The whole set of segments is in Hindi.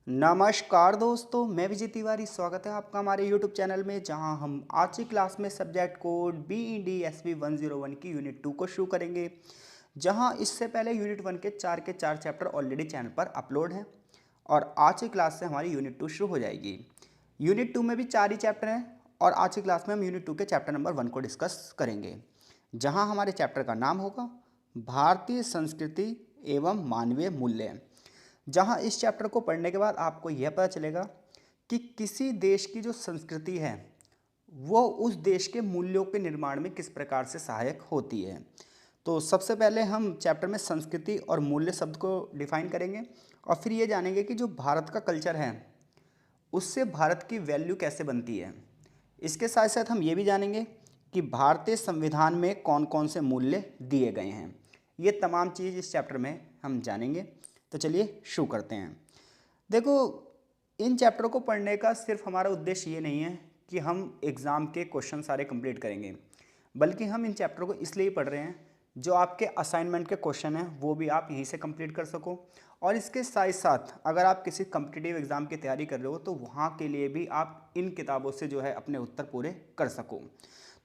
नमस्कार दोस्तों, मैं विजय तिवारी। स्वागत है आपका हमारे YouTube चैनल में, जहां हम आज की क्लास में सब्जेक्ट कोड BED SV 101 की यूनिट 2 को शुरू करेंगे। जहां इससे पहले यूनिट 1 के चार चैप्टर ऑलरेडी चैनल पर अपलोड हैं और आज की क्लास से हमारी यूनिट 2 शुरू हो जाएगी। यूनिट 2 में भी 4 ही चैप्टर हैं और आज की क्लास में हम यूनिट 2 के चैप्टर नंबर 1 को डिस्कस करेंगे, जहाँ हमारे चैप्टर का नाम होगा भारतीय संस्कृति एवं मानवीय मूल्य। जहां इस चैप्टर को पढ़ने के बाद आपको यह पता चलेगा कि किसी देश की जो संस्कृति है वो उस देश के मूल्यों के निर्माण में किस प्रकार से सहायक होती है। तो सबसे पहले हम चैप्टर में संस्कृति और मूल्य शब्द को डिफाइन करेंगे और फिर ये जानेंगे कि जो भारत का कल्चर है उससे भारत की वैल्यू कैसे बनती है। इसके साथ साथ हम ये भी जानेंगे कि भारतीय संविधान में कौन कौन से मूल्य दिए गए हैं। ये तमाम चीज़ इस चैप्टर में हम जानेंगे। तो चलिए शुरू करते हैं। देखो, इन चैप्टरों को पढ़ने का सिर्फ हमारा उद्देश्य ये नहीं है कि हम एग्ज़ाम के क्वेश्चन सारे कंप्लीट करेंगे, बल्कि हम इन चैप्टरों को इसलिए पढ़ रहे हैं जो आपके असाइनमेंट के क्वेश्चन हैं वो भी आप यहीं से कंप्लीट कर सको। और इसके साथ साथ अगर आप किसी कम्पिटिटिव एग्ज़ाम की तैयारी कर रहे हो तो वहाँ के लिए भी आप इन किताबों से जो है अपने उत्तर पूरे कर सको।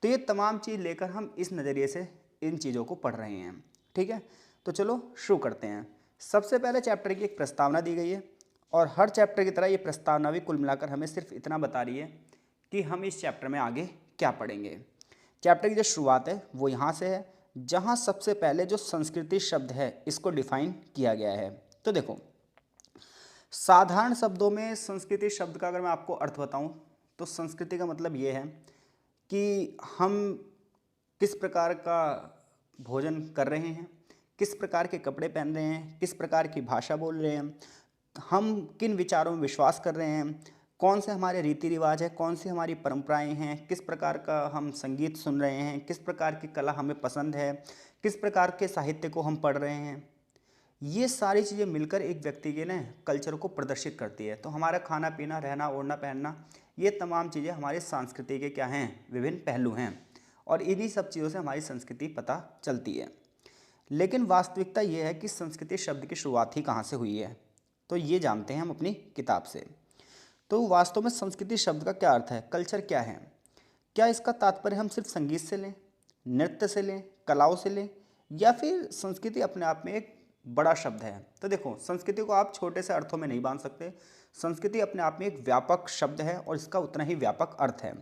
तो ये तमाम चीज़ लेकर हम इस नज़रिए से इन चीज़ों को पढ़ रहे हैं। ठीक है, तो चलो शुरू करते हैं। सबसे पहले चैप्टर की एक प्रस्तावना दी गई है और हर चैप्टर की तरह ये प्रस्तावना भी कुल मिलाकर हमें सिर्फ इतना बता रही है कि हम इस चैप्टर में आगे क्या पढ़ेंगे। चैप्टर की जो शुरुआत है वो यहाँ से है, जहाँ सबसे पहले जो संस्कृति शब्द है इसको डिफाइन किया गया है। तो देखो, साधारण शब्दों में संस्कृति शब्द का अगर मैं आपको अर्थ बताऊँ तो संस्कृति का मतलब ये है कि हम किस प्रकार का भोजन कर रहे हैं, किस प्रकार के कपड़े पहन रहे हैं, किस प्रकार की भाषा बोल रहे हैं, हम किन विचारों में विश्वास कर रहे हैं, कौन से हमारे रीति रिवाज है, कौन सी हमारी परंपराएं हैं, किस प्रकार का हम संगीत सुन रहे हैं, किस प्रकार की कला हमें पसंद है, किस प्रकार के साहित्य को हम पढ़ रहे हैं। ये सारी चीज़ें मिलकर एक व्यक्ति के ना कल्चर को प्रदर्शित करती है। तो हमारा खाना पीना, रहना ओढ़ना पहनना, ये तमाम चीज़ें हमारी संस्कृति के क्या हैं, विभिन्न पहलू हैं और इन्हीं सब चीज़ों से हमारी संस्कृति पता चलती है। लेकिन वास्तविकता ये है कि संस्कृति शब्द की शुरुआत ही कहाँ से हुई है, तो ये जानते हैं हम अपनी किताब से। तो वास्तव में संस्कृति शब्द का क्या अर्थ है, कल्चर क्या है? क्या इसका तात्पर्य हम सिर्फ संगीत से लें, नृत्य से लें, कलाओं से लें, या फिर संस्कृति अपने आप में एक बड़ा शब्द है? तो देखो, संस्कृति को आप छोटे से अर्थों में नहीं बांध सकते। संस्कृति अपने आप में एक व्यापक शब्द है और इसका उतना ही व्यापक अर्थ है।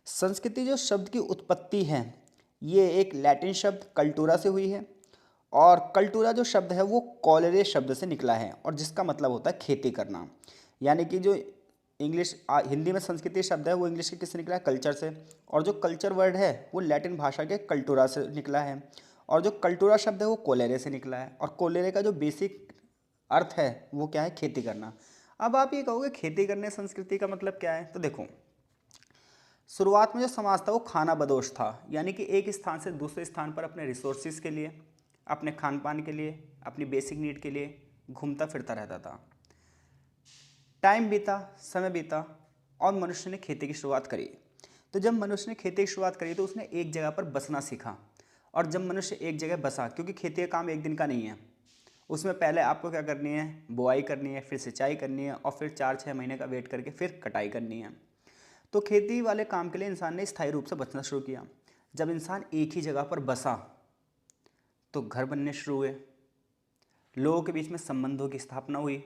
संस्कृति जो शब्द की उत्पत्ति है ये एक लैटिन शब्द कल्टूरा से हुई है और कल्टूरा जो शब्द है वो कॉलेरे शब्द से निकला है और जिसका मतलब होता है खेती करना। यानी कि जो हिंदी में संस्कृति शब्द है वो इंग्लिश के किससे निकला है, कल्चर से। और जो कल्चर वर्ड है वो लैटिन भाषा के कल्टूरा से निकला है और जो कल्टूरा शब्द है वो कोलेरे से निकला है और कोलेरे का जो बेसिक अर्थ है वो क्या है, खेती करना। अब आप ये कहोगे खेती करने संस्कृति का मतलब क्या है? तो देखो, शुरुआत में जो समाज था वो खाना बदोश था, यानी कि एक स्थान से दूसरे स्थान पर अपने रिसोर्सेज के लिए, अपने खान पान के लिए, अपनी बेसिक नीड के लिए घूमता फिरता रहता था। टाइम बीता, समय बीता और मनुष्य ने खेती की शुरुआत करी। तो जब मनुष्य ने खेती की शुरुआत करी तो उसने एक जगह पर बसना सीखा। और जब मनुष्य एक जगह बसा, क्योंकि खेती का काम एक दिन का नहीं है, उसमें पहले आपको क्या करनी है, बुआई करनी है, फिर सिंचाई करनी है और फिर 4-6 महीने का वेट करके फिर कटाई करनी है। तो खेती वाले काम के लिए इंसान ने स्थायी रूप से बचना शुरू किया। जब इंसान एक ही जगह पर बसा तो घर बनने शुरू हुए, लोगों के बीच में संबंधों की स्थापना हुई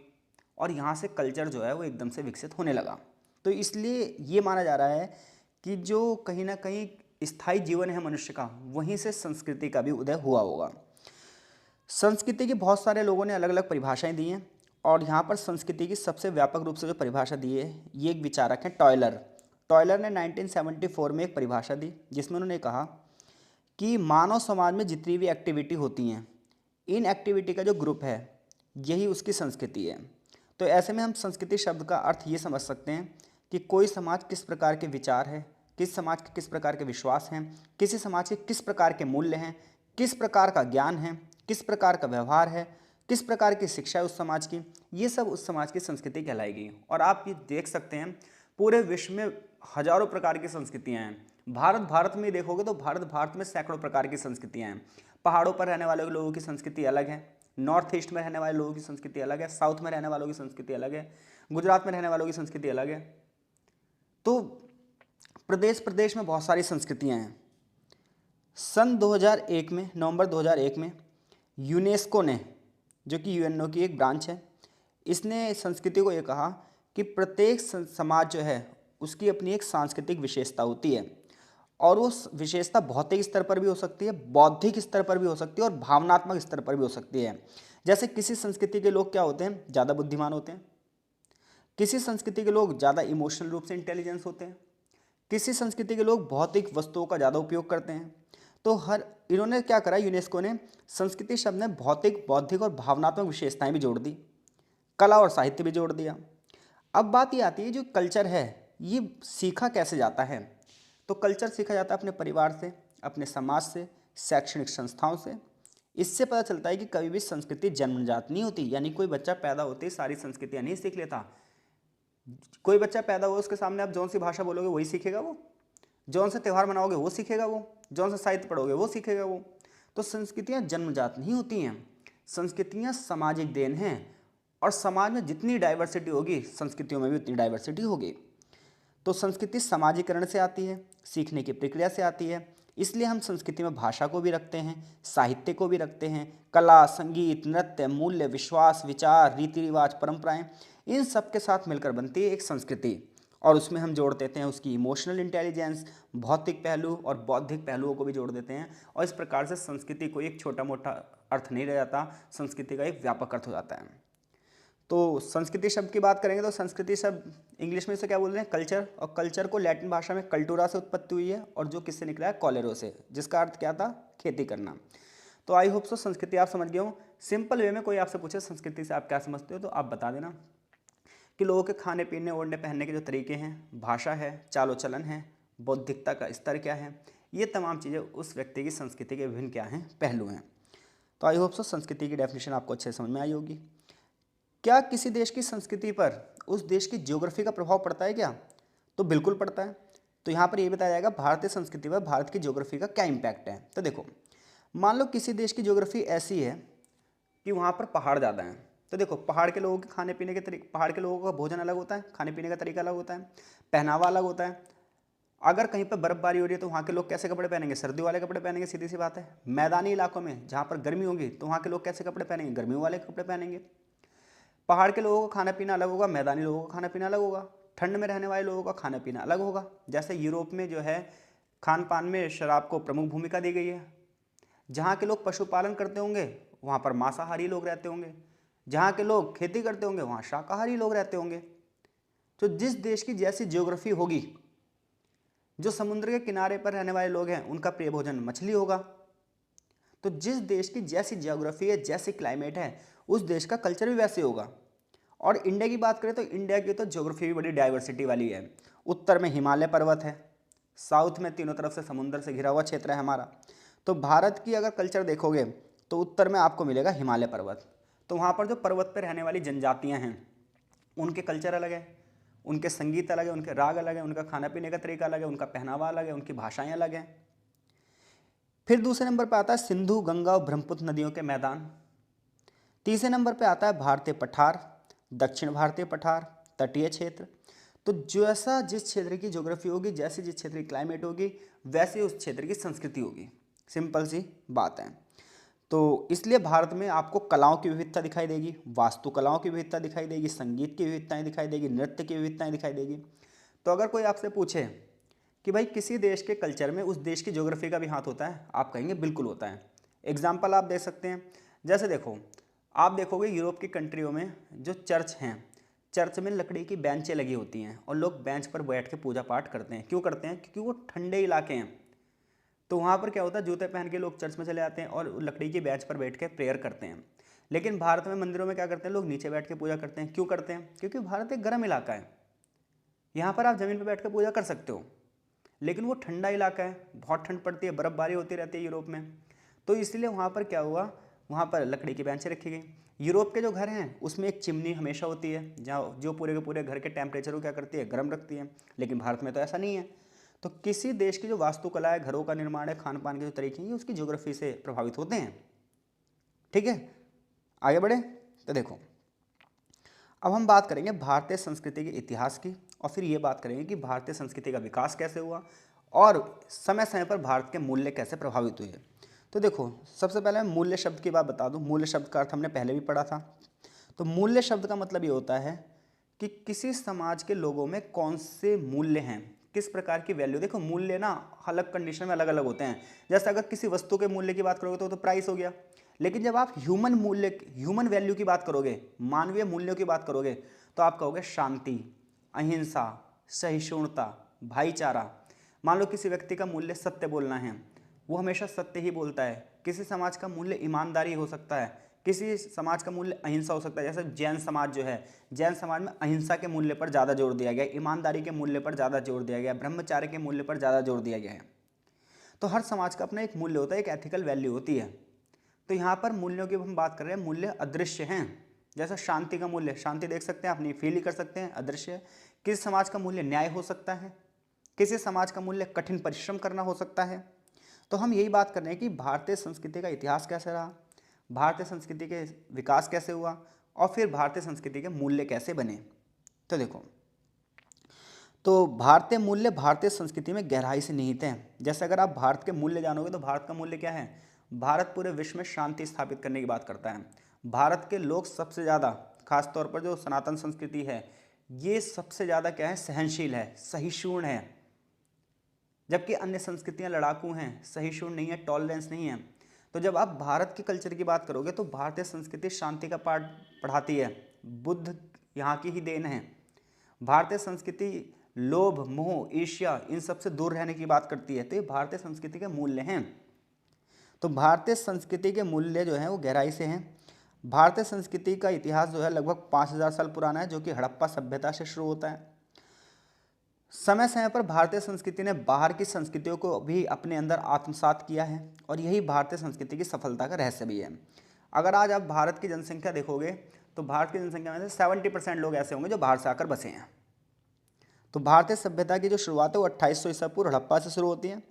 और यहाँ से कल्चर जो है वो एकदम से विकसित होने लगा। तो इसलिए ये माना जा रहा है कि जो कहीं ना कहीं स्थायी जीवन है मनुष्य का, वहीं से संस्कृति का भी उदय हुआ होगा। संस्कृति की बहुत सारे लोगों ने अलग अलग परिभाषाएं दी हैं और यहाँ पर संस्कृति की सबसे व्यापक रूप से जो परिभाषा दी है ये एक विचारक हैं टॉयलर। टॉयलर ने 1974 में एक परिभाषा दी जिसमें उन्होंने कहा कि मानव समाज में जितनी भी एक्टिविटी होती हैं, इन एक्टिविटी का जो ग्रुप है यही उसकी संस्कृति है। तो ऐसे में हम संस्कृति शब्द का अर्थ ये समझ सकते हैं कि कोई समाज किस प्रकार के विचार है, किस समाज के किस प्रकार के विश्वास हैं, किसी समाज के किस प्रकार के मूल्य हैं, किस प्रकार का ज्ञान है, किस प्रकार का व्यवहार है, किस प्रकार की शिक्षा है उस समाज की, ये सब उस समाज की संस्कृति कहलाएगी। और आप ये देख सकते हैं पूरे विश्व में हजारों प्रकार की संस्कृतियाँ हैं। भारत में देखोगे तो भारत में सैकड़ों प्रकार की संस्कृतियाँ हैं। पहाड़ों पर रहने वाले लोगों की संस्कृति अलग है, नॉर्थ ईस्ट में रहने वाले लोगों की संस्कृति अलग है, साउथ में रहने वालों की संस्कृति अलग है, गुजरात में रहने वालों की संस्कृति अलग है। तो प्रदेश प्रदेश में बहुत सारी संस्कृतियां हैं। सन 2001 में, नवंबर 2001 में यूनेस्को ने, जो कि यूएनओ की एक ब्रांच है, इसने संस्कृति को ये कहा कि प्रत्येक समाज जो है उसकी अपनी एक सांस्कृतिक विशेषता होती है, और उस विशेषता भौतिक स्तर पर भी हो सकती है, बौद्धिक स्तर पर भी हो सकती है और भावनात्मक स्तर पर भी हो सकती है। जैसे किसी संस्कृति के लोग क्या होते हैं, ज़्यादा बुद्धिमान होते हैं, किसी संस्कृति के लोग ज़्यादा इमोशनल रूप से इंटेलिजेंस होते हैं, किसी संस्कृति के लोग भौतिक वस्तुओं का ज़्यादा उपयोग करते हैं। तो इन्होंने क्या करा, यूनेस्को ने संस्कृति शब्द में भौतिक, बौद्धिक और भावनात्मक विशेषताएं भी जोड़ दी, कला और साहित्य भी जोड़ दिया। अब बात ये आती है, जो कल्चर है ये सीखा कैसे जाता है। तो कल्चर सीखा जाता है अपने परिवार से, अपने समाज से, शैक्षणिक संस्थाओं से। इससे पता चलता है कि कभी भी संस्कृति जन्मजात नहीं होती, यानी कोई बच्चा पैदा होते ही सारी संस्कृतियाँ नहीं सीख लेता। कोई बच्चा पैदा हुआ, उसके सामने आप जौन सी भाषा बोलोगे वही सीखेगा वो, जौन से त्यौहार मनाओगे वो सीखेगा वो, जौन सा साहित्य पढ़ोगे वो सीखेगा वो। तो संस्कृतियाँ जन्मजात नहीं होती हैं, संस्कृतियाँ सामाजिक देन हैं, और समाज में जितनी डाइवर्सिटी होगी संस्कृतियों में भी उतनी डाइवर्सिटी होगी। तो संस्कृति सामाजिकरण से आती है, सीखने की प्रक्रिया से आती है। इसलिए हम संस्कृति में भाषा को भी रखते हैं, साहित्य को भी रखते हैं, कला, संगीत, नृत्य, मूल्य, विश्वास, विचार, रीति रिवाज, परंपराएं, इन सब के साथ मिलकर बनती है एक संस्कृति। और उसमें हम जोड़ देते हैं उसकी इमोशनल इंटेलिजेंस, भौतिक पहलू और बौद्धिक पहलुओं को भी जोड़ देते हैं। और इस प्रकार से संस्कृति को एक छोटा मोटा अर्थ नहीं रह जाता, संस्कृति का एक व्यापक अर्थ हो जाता है। तो संस्कृति शब्द की बात करेंगे तो संस्कृति शब्द इंग्लिश में से क्या बोल रहे हैं, कल्चर, और कल्चर को लैटिन भाषा में कल्टूरा से उत्पत्ति हुई है, और जो किससे निकला है, कॉलेरो से, जिसका अर्थ क्या था, खेती करना। तो आई होप सो संस्कृति आप समझ गए हो। सिंपल वे में कोई आपसे पूछे संस्कृति से आप क्या समझते हो, तो आप बता देना कि लोगों के खाने पीने, ओढ़ने पहनने के जो तरीके हैं, भाषा है, चालो चलन है, बौद्धिकता का स्तर क्या है, ये तमाम चीज़ें उस व्यक्ति की संस्कृति के विभिन्न क्या हैं, पहलू हैं। तो आई होप सो संस्कृति की डेफिनेशन आपको अच्छे से समझ में आई होगी। क्या किसी देश की संस्कृति पर उस देश की ज्योग्राफी का प्रभाव पड़ता है क्या, तो बिल्कुल पड़ता है। तो यहाँ पर ये बताया जाएगा भारतीय संस्कृति पर भारत की ज्योग्राफी का क्या इम्पैक्ट है। तो देखो, मान लो किसी देश की ज्योग्राफी ऐसी है कि वहाँ पर पहाड़ ज़्यादा हैं, तो देखो पहाड़ के लोगों के खाने पीने के तरीके, पहाड़ के लोगों का भोजन अलग होता है, खाने पीने का तरीका अलग होता है, पहनावा अलग होता है। अगर कहीं पर बर्फबारी हो रही है तो वहाँ के लोग कैसे कपड़े पहनेंगे, सर्दी वाले कपड़े पहनेंगे, सीधी सी बात है। मैदानी इलाकों में जहाँ पर गर्मी होगी तो वहाँ के लोग कैसे कपड़े पहनेंगे, गर्मी वाले कपड़े पहनेंगे। पहाड़ के लोगों का खाना पीना अलग होगा, मैदानी लोगों का खाना पीना अलग होगा, ठंड में रहने वाले लोगों का खाना पीना अलग होगा। जैसे यूरोप में जो है खान पान में शराब को प्रमुख भूमिका दी गई है। जहाँ के लोग पशुपालन करते होंगे वहाँ पर मांसाहारी लोग रहते होंगे, जहाँ के लोग खेती करते होंगे वहाँ शाकाहारी लोग रहते होंगे। तो जिस देश की जैसी ज्योग्राफी होगी, जो समुद्र के किनारे पर रहने वाले लोग हैं उनका प्रिय भोजन मछली होगा। तो जिस देश की जैसी ज्योग्राफी है, जैसी क्लाइमेट है, उस देश का कल्चर भी वैसे होगा। और इंडिया की बात करें तो इंडिया की तो ज्योग्राफी भी बड़ी डाइवर्सिटी वाली है। उत्तर में हिमालय पर्वत है, साउथ में तीनों तरफ से समुद्र से घिरा हुआ क्षेत्र है हमारा। तो भारत की अगर कल्चर देखोगे तो उत्तर में आपको मिलेगा हिमालय पर्वत। तो वहाँ पर जो पर्वत पर रहने वाली जनजातियाँ हैं उनके कल्चर अलग है, उनके संगीत अलग है, उनके राग अलग है, उनका खाना पीने का तरीका अलग है, उनका पहनावा अलग है, उनकी भाषाएं अलग हैं। फिर दूसरे नंबर पर आता है सिंधु, गंगा और ब्रह्मपुत्र नदियों के मैदान। तीसरे नंबर पे आता है भारतीय पठार, दक्षिण भारतीय पठार, तटीय क्षेत्र। तो जैसा जिस क्षेत्र की ज्योग्राफी होगी, जैसी जिस क्षेत्र की क्लाइमेट होगी, वैसे उस क्षेत्र की संस्कृति होगी। सिंपल सी बात है। तो इसलिए भारत में आपको कलाओं की विविधता दिखाई देगी, वास्तुकलाओं की विविधता दिखाई देगी, संगीत की विविधताएं दिखाई देगी, नृत्य की विविधताएं दिखाई देगी। तो अगर कोई आपसे पूछे कि भाई किसी देश के कल्चर में उस देश की ज्योग्राफी का भी हाथ होता है, आप कहेंगे बिल्कुल होता है। एग्जाम्पल आप दे सकते हैं, जैसे देखो आप देखोगे यूरोप की कंट्रियों में जो चर्च हैं, चर्च में लकड़ी की बेंचें लगी होती हैं और लोग बेंच पर बैठ के पूजा पाठ करते हैं। क्यों करते हैं? क्योंकि वो ठंडे इलाके हैं। तो वहाँ पर क्या होता है, जूते पहन के लोग चर्च में चले आते हैं और लकड़ी की बेंच पर बैठ के प्रेयर करते हैं। लेकिन भारत में मंदिरों में क्या करते हैं, लोग नीचे बैठ के पूजा करते हैं। क्यों करते हैं? क्योंकि भारत एक गर्म इलाका है। यहाँ पर आप ज़मीन पर बैठ कर पूजा कर सकते हो, लेकिन वो ठंडा इलाका है, बहुत ठंड पड़ती है, बर्फबारी होती रहती है यूरोप में। तो इसलिए वहाँ पर क्या हुआ, वहाँ पर लकड़ी की बेंचें रखी गई। यूरोप के जो घर हैं उसमें एक चिमनी हमेशा होती है, जहाँ जो पूरे के पूरे घर के टेम्परेचर को क्या करती है, गर्म रखती है। लेकिन भारत में तो ऐसा नहीं है। तो किसी देश की जो वास्तुकला है, घरों का निर्माण है, खान पान के जो तरीके हैं, ये उसकी ज्योग्राफी से प्रभावित होते हैं। ठीक है। आगे बढ़े तो देखो, अब हम बात करेंगे भारतीय संस्कृति के इतिहास की, और फिर ये बात करेंगे कि भारतीय संस्कृति का विकास कैसे हुआ और समय समय पर भारत के मूल्य कैसे प्रभावित हुए। तो देखो, सबसे पहले मैं मूल्य शब्द की बात बता दूं। मूल्य शब्द का अर्थ हमने पहले भी पढ़ा था। तो मूल्य शब्द का मतलब ये होता है कि किसी समाज के लोगों में कौन से मूल्य हैं, किस प्रकार की वैल्यू। देखो, मूल्य ना अलग कंडीशन में अलग अलग होते हैं। जैसे अगर किसी वस्तु के मूल्य की बात करोगे तो प्राइस हो गया, लेकिन जब आप ह्यूमन मूल्य, ह्यूमन वैल्यू की बात करोगे, मानवीय मूल्यों की बात करोगे, तो आप कहोगे शांति, अहिंसा, सहिष्णुता, भाईचारा। मान लो किसी व्यक्ति का मूल्य सत्य बोलना है, वो हमेशा सत्य ही बोलता है। किसी समाज का मूल्य ईमानदारी हो सकता है, किसी समाज का मूल्य अहिंसा हो सकता है। जैसे जैन समाज जो है, जैन समाज में अहिंसा के मूल्य पर ज़्यादा जोर दिया गया, ईमानदारी के मूल्य पर ज़्यादा जोर दिया गया, ब्रह्मचार्य के मूल्य पर ज़्यादा जोर दिया गया है। तो हर समाज का अपना एक मूल्य होता है, एक एथिकल वैल्यू होती है। तो यहाँ पर मूल्यों की हम बात कर रहे हैं, मूल्य अदृश्य हैं। जैसा शांति का मूल्य, शांति देख सकते हैं, अपनी फील ही कर सकते हैं, अदृश्य है। किसी समाज का मूल्य न्याय हो सकता है, किसी समाज का मूल्य कठिन परिश्रम करना हो सकता है। तो हम यही बात कर रहे हैं कि भारतीय संस्कृति का इतिहास कैसे रहा, भारतीय संस्कृति के विकास कैसे हुआ, और फिर भारतीय संस्कृति के मूल्य कैसे बने। तो देखो, तो भारतीय मूल्य भारतीय संस्कृति में गहराई से निहित हैं। जैसे अगर आप भारत के मूल्य जानोगे तो भारत का मूल्य क्या है? भारत पूरे विश्व में शांति स्थापित करने की बात करता है। भारत के लोग सबसे ज़्यादा, खासतौर पर जो सनातन संस्कृति है, ये सबसे ज़्यादा क्या है? सहनशील है, सहिष्णु है। जबकि अन्य संस्कृतियां लड़ाकू हैं, सहिष्णु नहीं है, टॉलरेंस नहीं है। तो जब आप भारत के कल्चर की बात करोगे तो भारतीय संस्कृति शांति का पाठ पढ़ाती है। बुद्ध यहाँ की ही देन है। भारतीय संस्कृति लोभ, मोह, ईर्ष्या, इन सब से दूर रहने की बात करती है। तो ये भारतीय संस्कृति के मूल्य हैं। तो भारतीय संस्कृति के मूल्य जो हैं वो गहराई से हैं। भारतीय संस्कृति का इतिहास जो है लगभग 5000 साल पुराना है, जो कि हड़प्पा सभ्यता से शुरू होता है। समय समय पर भारतीय संस्कृति ने बाहर की संस्कृतियों को भी अपने अंदर आत्मसात किया है, और यही भारतीय संस्कृति की सफलता का रहस्य भी है। अगर आज आप भारत की जनसंख्या देखोगे तो भारत की जनसंख्या में से 70% लोग ऐसे होंगे जो बाहर से आकर बसे हैं। तो भारतीय सभ्यता की जो शुरुआत है वो 2800 ईसा पूर्व हड़प्पा से शुरू होती है,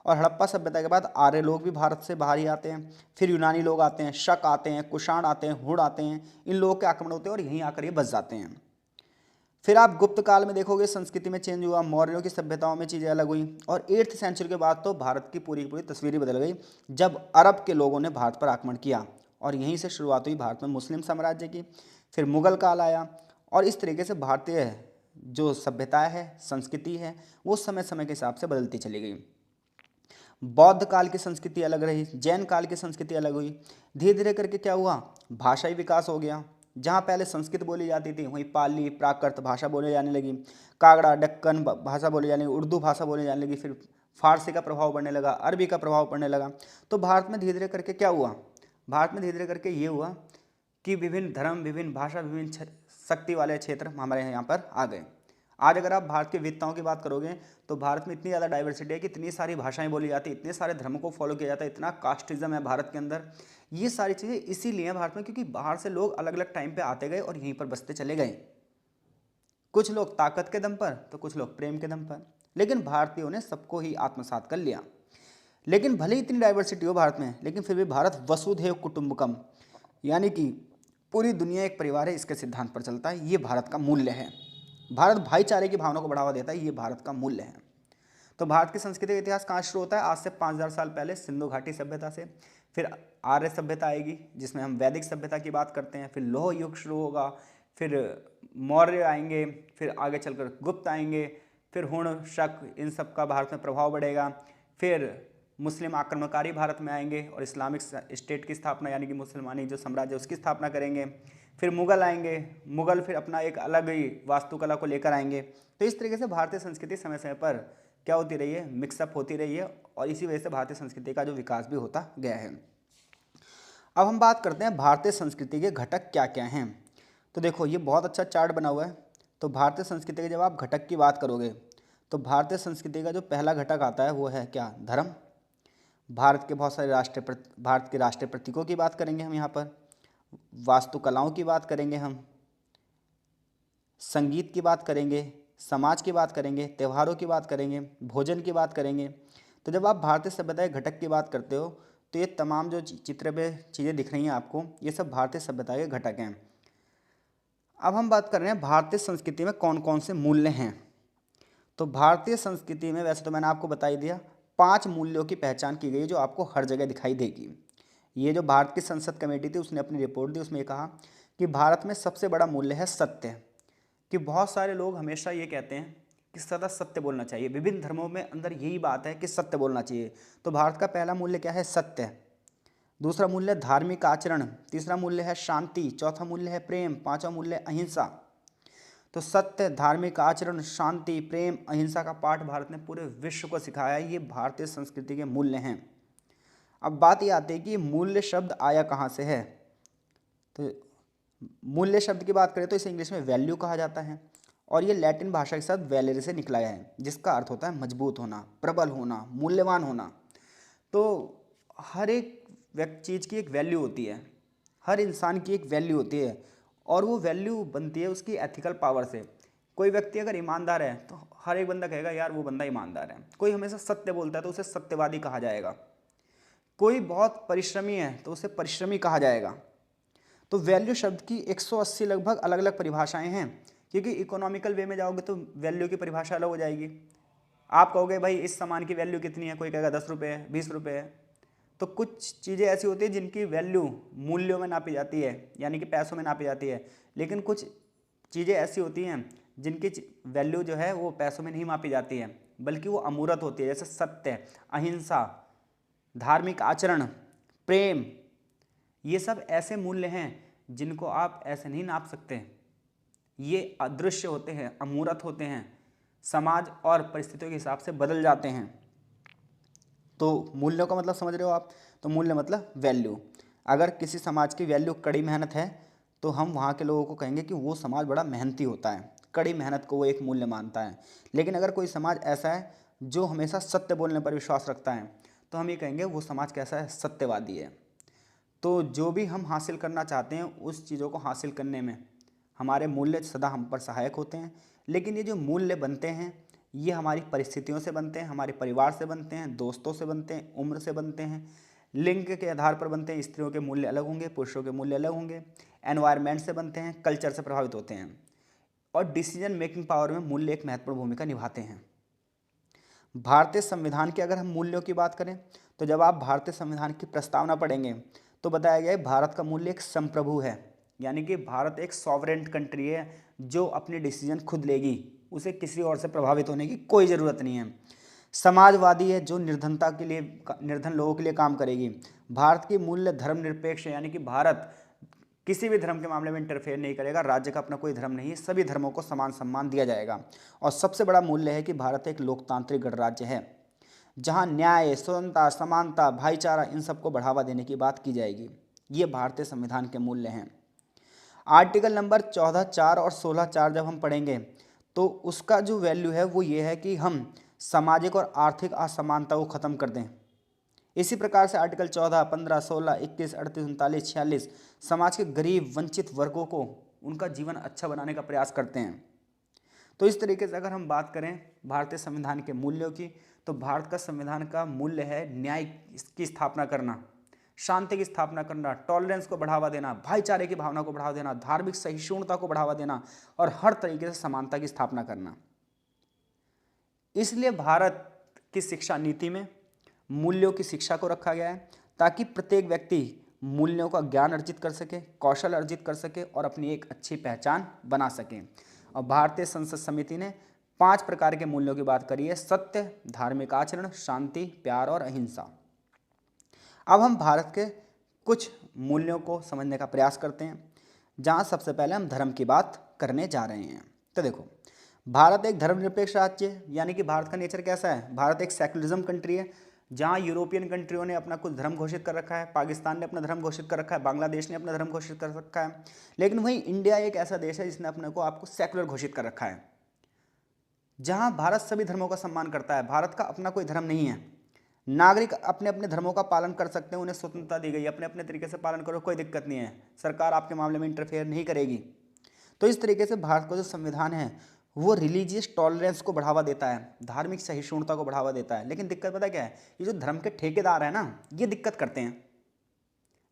और हड़प्पा सभ्यता के बाद आर्य लोग भी भारत से बाहर ही आते हैं। फिर यूनानी लोग आते हैं, शक आते हैं, कुषाण आते हैं, हुण आते हैं। इन लोगों के आक्रमण होते हैं और यहीं आकर ये बस जाते हैं। फिर आप गुप्त काल में देखोगे संस्कृति में चेंज हुआ, मौर्यों की सभ्यताओं में चीज़ें अलग हुई, और 8th सेंचुरी के बाद तो भारत की पूरी पूरी तस्वीर ही बदल गई, जब अरब के लोगों ने भारत पर आक्रमण किया, और यहीं से शुरुआत हुई भारत में मुस्लिम साम्राज्य की। फिर मुगल काल आया, और इस तरीके से भारतीय जो सभ्यता है, संस्कृति है, वो समय समय के हिसाब से बदलती चली गई। बौद्ध काल की संस्कृति अलग रही, जैन काल की संस्कृति अलग हुई। धीरे धीरे करके क्या हुआ? भाषाई विकास हो गया। जहाँ पहले संस्कृत बोली जाती थी वहीं पाली, प्राकृत भाषा बोली जाने लगी, कागड़ा, दक्कन भाषा बोली जाने लगी, उर्दू भाषा बोली जाने लगी। फिर फारसी का प्रभाव बढ़ने लगा, अरबी का प्रभाव पड़ने लगा। तो भारत में धीरे धीरे करके क्या हुआ? भारत में धीरे धीरे करके ये हुआ कि विभिन्न धर्म, विभिन्न भाषा, विभिन्न शक्ति वाले क्षेत्र हमारे यहाँ पर आ गए। आज अगर आप भारत के विविधताओं की बात करोगे तो भारत में इतनी ज़्यादा डाइवर्सिटी है कि इतनी सारी भाषाएं बोली जाती है, इतने सारे धर्म को फॉलो किया जाता है, इतना कास्टिज्म है भारत के अंदर। ये सारी चीज़ें इसीलिए हैं भारत में क्योंकि बाहर से लोग अलग अलग टाइम पे आते गए और यहीं पर बसते चले गए। कुछ लोग ताकत के दम पर तो कुछ लोग प्रेम के दम पर, लेकिन भारतीयों ने सबको ही आत्मसात कर लिया। लेकिन भले ही इतनी डाइवर्सिटी हो भारत में, लेकिन फिर भी भारत वसुधैव कुटुंबकम, यानी कि पूरी दुनिया एक परिवार है, इसके सिद्धांत पर चलता है। ये भारत का मूल्य है। भारत भाईचारे की भावना को बढ़ावा देता है, ये भारत का मूल्य है। तो भारत की संस्कृति का इतिहास कहाँ शुरू होता है? आज से 5000 साल पहले सिंधु घाटी सभ्यता से। फिर आर्य सभ्यता आएगी जिसमें हम वैदिक सभ्यता की बात करते हैं। फिर लौह युग शुरू होगा, फिर मौर्य आएंगे, फिर आगे चलकर गुप्त आएंगे, फिर हुण, शक, इन सब का भारत में प्रभाव बढ़ेगा। फिर मुस्लिम आक्रमणकारी भारत में आएंगे और इस्लामिक स्टेट की स्थापना, यानी कि मुसलमानी जो साम्राज्य उसकी स्थापना करेंगे। फिर मुगल आएंगे, मुगल फिर अपना एक अलग ही वास्तुकला को लेकर आएंगे। तो इस तरीके से भारतीय संस्कृति समय समय पर क्या होती रही है? मिक्सअप होती रही है, और इसी वजह से भारतीय संस्कृति का जो विकास भी होता गया है। अब हम बात करते हैं भारतीय संस्कृति के घटक क्या क्या हैं। तो देखो, ये बहुत अच्छा चार्ट बना हुआ है। तो भारतीय संस्कृति के जब आप घटक की बात करोगे तो भारतीय संस्कृति का जो पहला घटक आता है वो है क्या? धर्म। भारत के बहुत सारे भारत के राष्ट्रीय प्रतीकों की बात करेंगे हम यहाँ पर, वास्तुकलाओं की बात करेंगे हम, संगीत की बात करेंगे, समाज की बात करेंगे, त्योहारों की बात करेंगे, भोजन की बात करेंगे। तो जब आप भारतीय सभ्यता के घटक की बात करते हो तो ये तमाम जो चित्र पे चीज़ें दिख रही हैं आपको, ये सब भारतीय सभ्यता के घटक हैं। अब हम बात कर रहे हैं भारतीय संस्कृति में कौन कौन से मूल्य हैं। तो भारतीय संस्कृति में वैसे तो मैंने आपको बता ही दिया, 5 मूल्यों की पहचान की गई जो आपको हर जगह दिखाई देगी। ये जो भारत की संसद कमेटी थी उसने अपनी रिपोर्ट दी, उसमें ये कहा कि भारत में सबसे बड़ा मूल्य है सत्य। कि बहुत सारे लोग हमेशा ये कहते हैं कि सदा सत्य बोलना चाहिए, विभिन्न धर्मों में अंदर यही बात है कि सत्य बोलना चाहिए। तो भारत का पहला मूल्य क्या है? सत्य। दूसरा मूल्य धार्मिक आचरण, तीसरा मूल्य है शांति, चौथा मूल्य है प्रेम, पांचवा मूल्य है अहिंसा। तो सत्य, धार्मिक आचरण, शांति, प्रेम, अहिंसा का पाठ भारत ने पूरे विश्व को सिखाया है। ये भारतीय संस्कृति के मूल्य हैं। अब बात ये आती है कि मूल्य शब्द आया कहाँ से है। तो मूल्य शब्द की बात करें तो इसे इंग्लिश में वैल्यू कहा जाता है, और ये लैटिन भाषा के साथ वैलेरी से निकला है, जिसका अर्थ होता है मजबूत होना, प्रबल होना, मूल्यवान होना। तो हर एक चीज़ की एक वैल्यू होती है, हर इंसान की एक वैल्यू होती है, और वो वैल्यू बनती है उसकी एथिकल पावर से। कोई व्यक्ति अगर ईमानदार है तो हर एक बंदा कहेगा यार वो बंदा ईमानदार है। कोई हमेशा सत्य बोलता है तो उसे सत्यवादी कहा जाएगा। कोई बहुत परिश्रमी है तो उसे परिश्रमी कहा जाएगा। तो वैल्यू शब्द की 180 लगभग अलग अलग परिभाषाएं हैं, क्योंकि इकोनॉमिकल वे में जाओगे तो वैल्यू की परिभाषा अलग हो जाएगी। आप कहोगे भाई इस सामान की वैल्यू कितनी है, कोई कहेगा 10 रुपये है, 20 रुपये है। तो कुछ चीज़ें ऐसी होती है जिनकी वैल्यू मूल्यों में नापी जाती है, यानी कि पैसों में नापी जाती है। लेकिन कुछ चीज़ें ऐसी होती हैं जिनकी वैल्यू जो है वो पैसों में नहीं मापी जाती है, बल्कि वो अमूर्त होती है। जैसे सत्य, अहिंसा, धार्मिक आचरण, प्रेम, ये सब ऐसे मूल्य हैं जिनको आप ऐसे नहीं नाप सकते। ये अदृश्य होते हैं, अमूर्त होते हैं, समाज और परिस्थितियों के हिसाब से बदल जाते हैं। तो मूल्यों का मतलब समझ रहे हो आप। तो मूल्य मतलब वैल्यू। अगर किसी समाज की वैल्यू कड़ी मेहनत है तो हम वहाँ के लोगों को कहेंगे कि वो समाज बड़ा मेहनती होता है, कड़ी मेहनत को वो एक मूल्य मानता है। लेकिन अगर कोई समाज ऐसा है जो हमेशा सत्य बोलने पर विश्वास रखता है तो हम ये कहेंगे वो समाज कैसा है? सत्यवादी है। तो जो भी हम हासिल करना चाहते हैं उस चीज़ों को हासिल करने में हमारे मूल्य सदा हम पर सहायक होते हैं। लेकिन ये जो मूल्य बनते हैं ये हमारी परिस्थितियों से बनते हैं, हमारे परिवार से बनते हैं, दोस्तों से बनते हैं, उम्र से बनते हैं, लिंग के आधार पर बनते हैं। स्त्रियों के मूल्य अलग होंगे, पुरुषों के मूल्य अलग होंगे, एनवायरनमेंट से बनते हैं, कल्चर से प्रभावित होते हैं, और डिसीजन मेकिंग पावर में मूल्य एक महत्वपूर्ण भूमिका निभाते हैं। भारतीय संविधान की अगर हम मूल्यों की बात करें तो जब आप भारतीय संविधान की प्रस्तावना पढ़ेंगे तो बताया गया है भारत का मूल्य एक संप्रभु है, यानी कि भारत एक सॉवरेंट कंट्री है जो अपने डिसीजन खुद लेगी, उसे किसी और से प्रभावित होने की कोई ज़रूरत नहीं है। समाजवादी है जो निर्धनता के लिए, निर्धन लोगों के लिए काम करेगी। भारत की मूल्य धर्मनिरपेक्ष है, यानी कि भारत किसी भी धर्म के मामले में इंटरफेयर नहीं करेगा। राज्य का अपना कोई धर्म नहीं है, सभी धर्मों को समान सम्मान दिया जाएगा। और सबसे बड़ा मूल्य है कि भारत एक लोकतांत्रिक गणराज्य है जहां न्याय, स्वतंत्रता, समानता, भाईचारा, इन सबको बढ़ावा देने की बात की जाएगी। ये भारतीय संविधान के मूल्य हैं। आर्टिकल नंबर 14(4) और 16(4) जब हम पढ़ेंगे तो उसका जो वैल्यू है वो ये है कि हम सामाजिक और आर्थिक असमानता को ख़त्म कर दें। इसी प्रकार से आर्टिकल 14, 15, 16, 21, 38, 39, 46 समाज के गरीब वंचित वर्गों को उनका जीवन अच्छा बनाने का प्रयास करते हैं। तो इस तरीके से अगर हम बात करें भारतीय संविधान के मूल्यों की तो भारत का संविधान का मूल्य है न्याय की स्थापना करना, शांति की स्थापना करना, टॉलरेंस को बढ़ावा देना, भाईचारे की भावना को बढ़ावा देना, धार्मिक सहिष्णुता को बढ़ावा देना और हर तरीके से समानता की स्थापना करना। इसलिए भारत की शिक्षा नीति में मूल्यों की शिक्षा को रखा गया है ताकि प्रत्येक व्यक्ति मूल्यों का ज्ञान अर्जित कर सके, कौशल अर्जित कर सके और अपनी एक अच्छी पहचान बना सके। और भारतीय संसद समिति ने 5 प्रकार के मूल्यों की बात करी है: सत्य, धार्मिक आचरण, शांति, प्यार और अहिंसा। अब हम भारत के कुछ मूल्यों को समझने का प्रयास करते हैं, जहां सबसे पहले हम धर्म की बात करने जा रहे हैं। तो देखो, भारत एक धर्मनिरपेक्ष राज्य है, यानी कि भारत का नेचर कैसा है? भारत एक सेकुलरिज्म कंट्री है, जहां यूरोपियन कंट्रियों ने अपना कुछ धर्म घोषित कर रखा है, पाकिस्तान ने अपना धर्म घोषित कर रखा है, बांग्लादेश ने अपना धर्म घोषित कर रखा है। लेकिन वहीं इंडिया एक ऐसा देश है जिसने अपने को आपको सेकुलर घोषित कर रखा है, जहां भारत सभी धर्मों का सम्मान करता है। भारत का अपना कोई धर्म नहीं है। नागरिक अपने अपने धर्मों का पालन कर सकते हैं, उन्हें स्वतंत्रता दी गई, अपने अपने तरीके से पालन करो, कोई दिक्कत नहीं है, सरकार आपके मामले में इंटरफेयर नहीं करेगी। तो इस तरीके से भारत का जो संविधान है वो रिलीजियस टॉलरेंस को बढ़ावा देता है, धार्मिक सहिष्णुता को बढ़ावा देता है। लेकिन दिक्कत पता क्या है, ये जो धर्म के ठेकेदार है ना, ये दिक्कत करते हैं।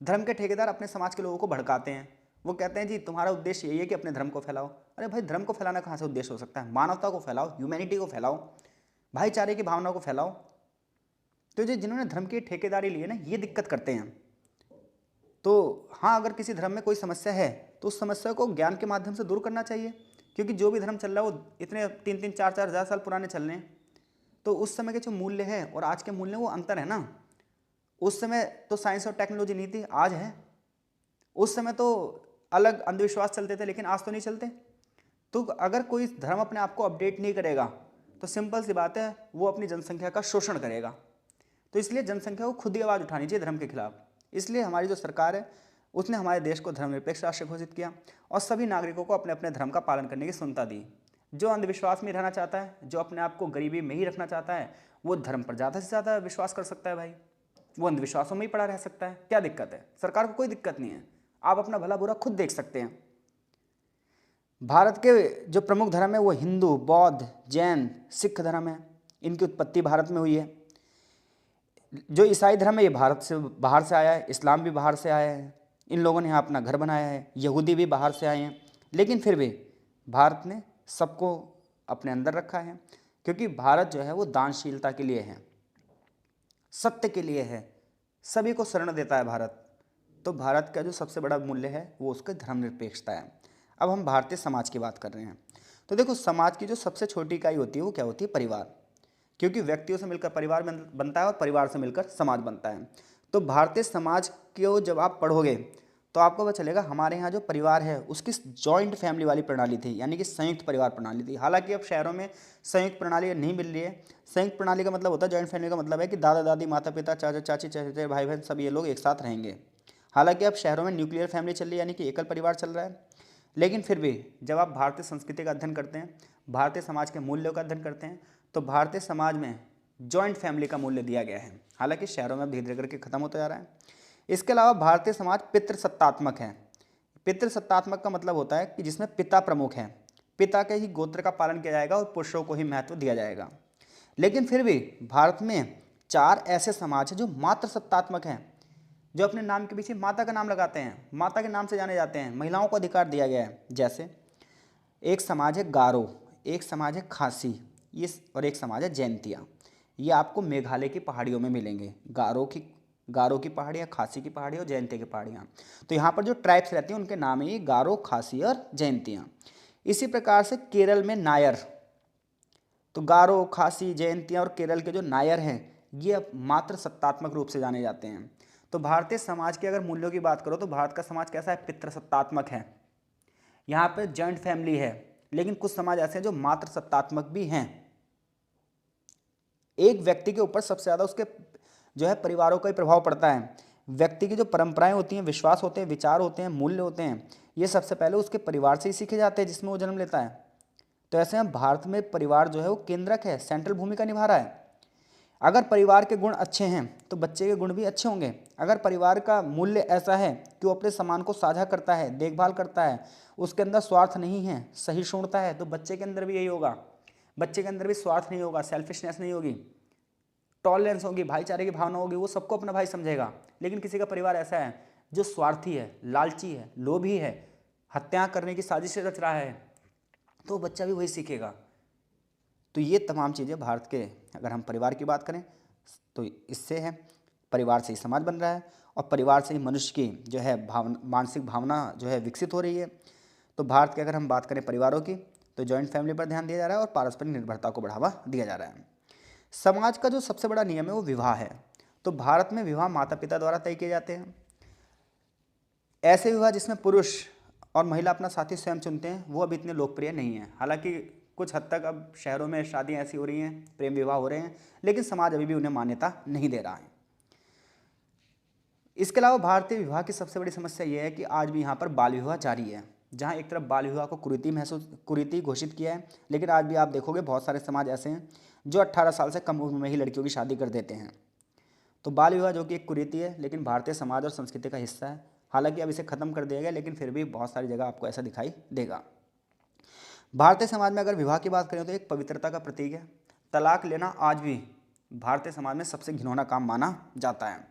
धर्म के ठेकेदार अपने समाज के लोगों को भड़काते हैं। वो कहते हैं जी तुम्हारा उद्देश्य यही है कि अपने धर्म को फैलाओ। अरे भाई, धर्म को फैलाना कहाँ से उद्देश्य हो सकता है? मानवता को फैलाओ, ह्यूमैनिटी को फैलाओ, भाईचारे की भावना को फैलाओ। तो जो जिन्होंने धर्म की ठेकेदारी ली है ना, ये दिक्कत करते हैं। तो हाँ, अगर किसी धर्म में कोई समस्या है तो उस समस्या को ज्ञान के माध्यम से दूर करना चाहिए, क्योंकि जो भी धर्म चल रहा है वो इतने 3-3, 4-4 हज़ार साल पुराने चल रहे हैं। तो उस समय के जो मूल्य है और आज के मूल्य, वो अंतर है ना। उस समय तो साइंस और टेक्नोलॉजी नहीं थी, आज है। उस समय तो अलग अंधविश्वास चलते थे, लेकिन आज तो नहीं चलते। तो अगर कोई धर्म अपने आप को अपडेट नहीं करेगा तो सिंपल सी बात है, वो अपनी जनसंख्या का शोषण करेगा। तो इसलिए जनसंख्या को खुद ही आवाज़ उठानी चाहिए धर्म के खिलाफ। इसलिए हमारी जो सरकार है उसने हमारे देश को धर्मनिरपेक्ष राष्ट्र घोषित किया और सभी नागरिकों को अपने अपने धर्म का पालन करने की सुविधा दी। जो अंधविश्वास में रहना चाहता है, जो अपने आप को गरीबी में ही रखना चाहता है, वो धर्म पर ज़्यादा से ज़्यादा विश्वास कर सकता है भाई। वो अंधविश्वासों में ही पड़ा रह सकता है। क्या दिक्कत है? सरकार को कोई दिक्कत नहीं है। आप अपना भला बुरा खुद देख सकते हैं। भारत के जो प्रमुख धर्म है वो हिंदू, बौद्ध, जैन, सिख धर्म है। इनकी उत्पत्ति भारत में हुई है। जो ईसाई धर्म है ये भारत से बाहर से आया है, इस्लाम भी बाहर से आया है। इन लोगों ने यहाँ अपना घर बनाया है। यहूदी भी बाहर से आए हैं, लेकिन फिर भी भारत ने सबको अपने अंदर रखा है, क्योंकि भारत जो है वो दानशीलता के लिए है, सत्य के लिए है, सभी को शरण देता है भारत। तो भारत का जो सबसे बड़ा मूल्य है वो उसका धर्मनिरपेक्षता है। अब हम भारतीय समाज की बात कर रहे हैं। तो देखो, समाज की जो सबसे छोटी इकाई होती है वो क्या होती है? परिवार। क्योंकि व्यक्तियों से मिलकर परिवार बनता है और परिवार से मिलकर समाज बनता है। तो भारतीय समाज को जब आप पढ़ोगे तो आपको पता चलेगा हमारे यहाँ जो परिवार है उसकी जॉइंट फैमिली वाली प्रणाली थी, यानी कि संयुक्त परिवार प्रणाली थी। हालांकि अब शहरों में संयुक्त प्रणाली नहीं मिल रही है। संयुक्त प्रणाली का मतलब होता है, जॉइंट फैमिली का मतलब है कि दादा दादी, माता पिता, चाचा चाची, चचेरे भाई बहन, सब ये लोग एक साथ रहेंगे। हालांकि अब शहरों में न्यूक्लियर फैमिली चल रही है, यानी कि एकल परिवार चल रहा है। लेकिन फिर भी जब आप भारतीय संस्कृति का अध्ययन करते हैं, भारतीय समाज के मूल्यों का अध्ययन करते हैं, तो भारतीय समाज में जॉइंट फैमिली का मूल्य दिया गया है। हालांकि शहरों में धीरे धीरे करके खत्म होता जा रहा है। इसके अलावा भारतीय समाज पितृसत्तात्मक है। पितृसत्तात्मक का मतलब होता है कि जिसमें पिता प्रमुख है, पिता के ही गोत्र का पालन किया जाएगा और पुरुषों को ही महत्व दिया जाएगा। लेकिन फिर भी भारत में 4 ऐसे समाज हैं जो मातृसत्तात्मक हैं, जो अपने नाम के पीछे माता का नाम लगाते हैं, माता के नाम से जाने जाते हैं, महिलाओं को अधिकार दिया गया है। जैसे एक समाज है गारो, एक समाज है खासी, ये और एक समाज है जैंतिया। ये आपको मेघालय की पहाड़ियों में मिलेंगे। गारो की पहाड़ियाँ, खासी की पहाड़ियाँ और जयंतिया की पहाड़ियाँ। तो यहाँ पर जो ट्राइब्स रहती हैं उनके नाम है ये गारो, खासी और जयंतियाँ। इसी प्रकार से केरल में नायर, तो गारो, खासी, जयंतियाँ और केरल के जो नायर हैं ये अब मात्र सत्तात्मक रूप से जाने जाते हैं। तो भारतीय समाज के अगर मूल्यों की बात करो तो भारत का समाज कैसा है? पितृसत्तात्मक है। यहाँ पे जॉइंट फैमिली है, लेकिन कुछ समाज ऐसे हैं जो मात्र सत्तात्मक भी हैं। एक व्यक्ति के ऊपर सबसे ज़्यादा उसके जो है परिवारों का ही प्रभाव पड़ता है। व्यक्ति की जो परंपराएं होती हैं, विश्वास होते हैं, विचार होते हैं, मूल्य होते हैं, ये सबसे पहले उसके परिवार से ही सीखे जाते हैं जिसमें वो जन्म लेता है। तो ऐसे में भारत में परिवार जो है वो केंद्रक है, सेंट्रल भूमिका निभा रहा है। अगर परिवार के गुण अच्छे हैं तो बच्चे के गुण भी अच्छे होंगे। अगर परिवार का मूल्य ऐसा है कि वो अपने सामान को साझा करता है, देखभाल करता है, उसके अंदर स्वार्थ नहीं है, सहिष्णुता है, तो बच्चे के अंदर भी यही होगा। बच्चे के अंदर भी स्वार्थ नहीं होगा, सेल्फिशनेस नहीं होगी, टॉलरेंस होगी, भाईचारे की भावना होगी, वो सबको अपना भाई समझेगा। लेकिन किसी का परिवार ऐसा है जो स्वार्थी है, लालची है, लोभी है, हत्या करने की साजिशें रच रहा है, तो बच्चा भी वही सीखेगा। तो ये तमाम चीज़ें भारत के, अगर हम परिवार की बात करें तो इससे है, परिवार से ही समाज बन रहा है और परिवार से ही मनुष्य की जो है मानसिक भावना जो है विकसित हो रही है। तो भारत की अगर हम बात करें परिवारों की तो जॉइंट फैमिली पर ध्यान दिया जा रहा है और पारस्परिक निर्भरता को बढ़ावा दिया जा रहा है। समाज का जो सबसे बड़ा नियम है वो विवाह है। तो भारत में विवाह माता पिता द्वारा तय किए जाते हैं। ऐसे विवाह जिसमें पुरुष और महिला अपना साथी स्वयं चुनते हैं वो अब इतने लोकप्रिय नहीं है। हालांकि कुछ हद तक अब शहरों में शादियां ऐसी हो रही हैं, प्रेम विवाह हो रहे हैं, लेकिन समाज अभी भी उन्हें मान्यता नहीं दे रहा है। इसके अलावा भारतीय विवाह की सबसे बड़ी समस्या यह है कि आज भी यहाँ पर बाल विवाह जारी है। जहाँ एक तरफ बाल विवाह को कुरीति घोषित किया है, लेकिन आज भी आप देखोगे बहुत सारे समाज ऐसे हैं जो 18 साल से कम उम्र में ही लड़कियों की शादी कर देते हैं। तो बाल विवाह जो कि एक कुरीति है, लेकिन भारतीय समाज और संस्कृति का हिस्सा है। हालांकि अब इसे खत्म कर दिया गया, लेकिन फिर भी बहुत सारी जगह आपको ऐसा दिखाई देगा। भारतीय समाज में अगर विवाह की बात करें तो एक पवित्रता का प्रतीक है। तलाक लेना आज भी भारतीय समाज में सबसे घिनौना काम माना जाता है।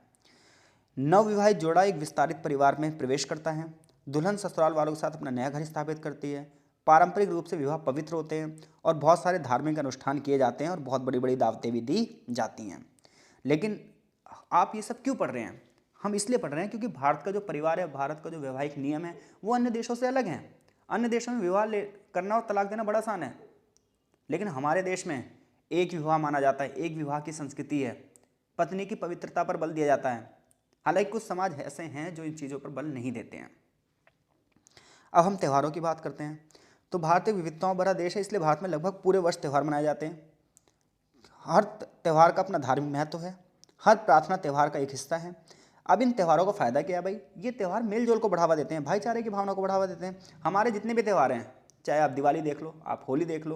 नवविवाहित जोड़ा एक विस्तारित परिवार में प्रवेश करता है। दुल्हन ससुराल वालों के साथ अपना नया घर स्थापित करती है। पारंपरिक रूप से विवाह पवित्र होते हैं और बहुत सारे धार्मिक अनुष्ठान किए जाते हैं और बहुत बड़ी बड़ी दावतें भी दी जाती हैं। लेकिन आप ये सब क्यों पढ़ रहे हैं? हम इसलिए पढ़ रहे हैं क्योंकि भारत का जो परिवार है, भारत का जो वैवाहिक नियम है, वो अन्य देशों से अलग है। अन्य देशों में विवाह करना और तलाक देना बड़ा आसान है, लेकिन हमारे देश में एक विवाह माना जाता है, एक विवाह की संस्कृति है। पत्नी की पवित्रता पर बल दिया जाता है। हालांकि कुछ समाज ऐसे हैं जो इन चीज़ों पर बल नहीं देते हैं। अब हम त्योहारों की बात करते हैं। तो भारत एक विविधताओं भरा देश है, इसलिए भारत में लगभग पूरे वर्ष त्यौहार मनाए जाते हैं। हर त्यौहार का अपना धार्मिक महत्व है। हर प्रार्थना त्यौहार का एक हिस्सा है। अब इन त्योहारों का फ़ायदा क्या है भाई? ये त्यौहार मेल जोल को बढ़ावा देते हैं, भाईचारे की भावना को बढ़ावा देते हैं। हमारे जितने भी त्यौहार हैं, चाहे आप दिवाली देख लो, आप होली देख लो,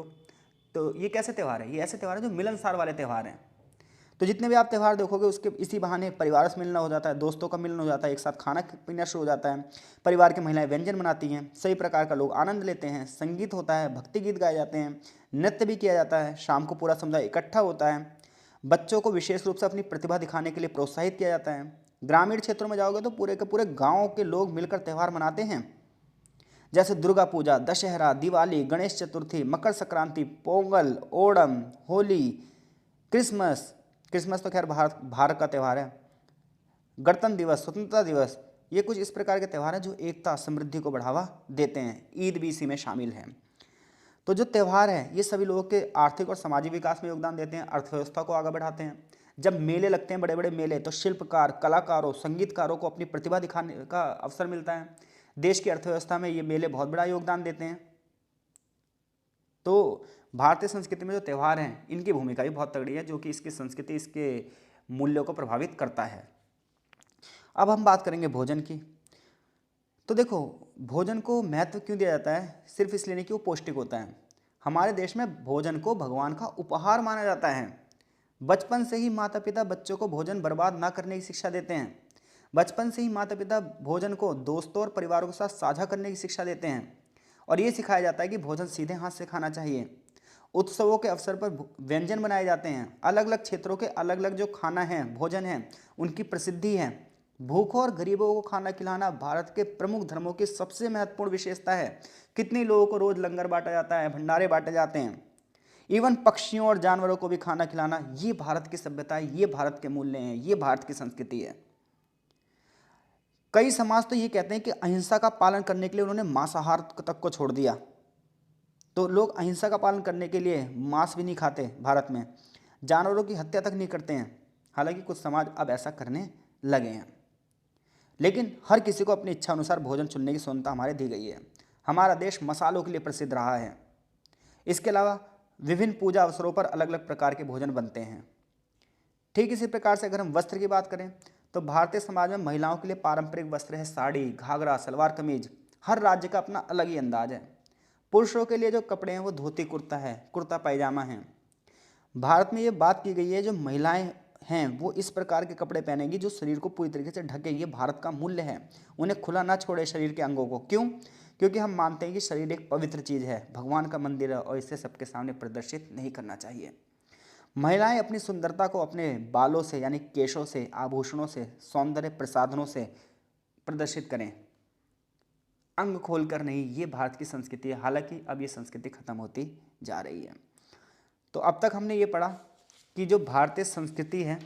तो ये कैसे त्यौहार है? ये ऐसे त्यौहार हैं जो मिलनसार वाले त्यौहार हैं। तो जितने भी आप त्यौहार देखोगे उसके इसी बहाने परिवार से मिलना हो जाता है, दोस्तों का मिलन हो जाता है, एक साथ खाना पीना शुरू हो जाता है। परिवार की महिलाएं व्यंजन बनाती हैं, सभी प्रकार का लोग आनंद लेते हैं, संगीत होता है, भक्ति गीत गाए जाते हैं, नृत्य भी किया जाता है। शाम को पूरा समुदाय इकट्ठा होता है। बच्चों को विशेष रूप से अपनी प्रतिभा दिखाने के लिए प्रोत्साहित किया जाता है। ग्रामीण क्षेत्रों में जाओगे तो पूरे के पूरे गाँव के लोग मिलकर त्यौहार मनाते हैं, जैसे दुर्गा पूजा, दशहरा, दिवाली, गणेश चतुर्थी, मकर संक्रांति, पोंगल, ओणम, होली, क्रिसमस। क्रिसमस तो खैर भारत का त्यौहार है। गणतंत्र दिवस, स्वतंत्रता दिवस, ये कुछ इस प्रकार के त्यौहार हैं जो एकता समृद्धि को बढ़ावा देते हैं। ईद भी इसी में शामिल है। तो जो त्यौहार है ये सभी लोगों के आर्थिक और सामाजिक विकास में योगदान देते हैं, अर्थव्यवस्था को आगे बढ़ाते हैं। जब मेले लगते हैं, बड़े बड़े मेले, तो शिल्पकार, कलाकारों, संगीतकारों को अपनी प्रतिभा दिखाने का अवसर मिलता है। देश की अर्थव्यवस्था में ये मेले बहुत बड़ा योगदान देते हैं। तो भारतीय संस्कृति में जो त्यौहार हैं इनकी भूमिका भी बहुत तगड़ी है, जो कि इसकी संस्कृति, इसके मूल्यों को प्रभावित करता है। अब हम बात करेंगे भोजन की। तो देखो, भोजन को महत्व क्यों दिया जाता है? सिर्फ इसलिए नहीं कि वो पौष्टिक होता है। हमारे देश में भोजन को भगवान का उपहार माना जाता है। बचपन से ही माता पिता बच्चों को भोजन बर्बाद ना करने की शिक्षा देते हैं। बचपन से ही माता पिता भोजन को दोस्तों और परिवारों के साथ साझा करने की शिक्षा देते हैं और ये सिखाया जाता है कि भोजन सीधे हाथ से खाना चाहिए। उत्सवों के अवसर पर व्यंजन बनाए जाते हैं। अलग अलग क्षेत्रों के अलग अलग जो खाना है, भोजन है, उनकी प्रसिद्धि है। भूखों और गरीबों को खाना खिलाना भारत के प्रमुख धर्मों की सबसे महत्वपूर्ण विशेषता है। कितने लोगों को रोज लंगर बांटा जाता है, भंडारे बांटे जाते हैं। इवन पक्षियों और जानवरों को भी खाना खिलाना, ये भारत की सभ्यता है, ये भारत के मूल्य हैं, ये भारत की संस्कृति है। कई समाज तो ये कहते हैं कि अहिंसा का पालन करने के लिए उन्होंने मांसाहार तक को छोड़ दिया। तो लोग अहिंसा का पालन करने के लिए मांस भी नहीं खाते भारत में, जानवरों की हत्या तक नहीं करते हैं। हालांकि कुछ समाज अब ऐसा करने लगे हैं, लेकिन हर किसी को अपनी इच्छा अनुसार भोजन चुनने की स्वतंत्रता हमारे दी गई है। हमारा देश मसालों के लिए प्रसिद्ध रहा है। इसके अलावा विभिन्न पूजा अवसरों पर अलग अलग प्रकार के भोजन बनते हैं। ठीक इसी प्रकार से अगर हम वस्त्र की बात करें तो भारतीय समाज में महिलाओं के लिए पारंपरिक वस्त्र है साड़ी, घाघरा, सलवार कमीज। हर राज्य का अपना अलग ही अंदाज है। पुरुषों के लिए जो कपड़े हैं वो धोती कुर्ता है, कुर्ता पायजामा है। भारत में ये बात की गई है जो महिलाएं हैं वो इस प्रकार के कपड़े पहनेंगी जो शरीर को पूरी तरीके से ढके। ये भारत का मूल्य है। उन्हें खुला ना छोड़े शरीर के अंगों को। क्यों? क्योंकि हम मानते हैं कि शरीर एक पवित्र चीज़ है, भगवान का मंदिर है और इसे सबके सामने प्रदर्शित नहीं करना चाहिए। महिलाएं अपनी सुंदरता को अपने बालों से यानी केशों से, आभूषणों से, सौंदर्य प्रसाधनों से प्रदर्शित करें, अंग खोलकर नहीं। ये भारत की संस्कृति है। हालांकि अब ये संस्कृति खत्म होती जा रही है। तो अब तक हमने ये पढ़ा कि जो भारतीय संस्कृति है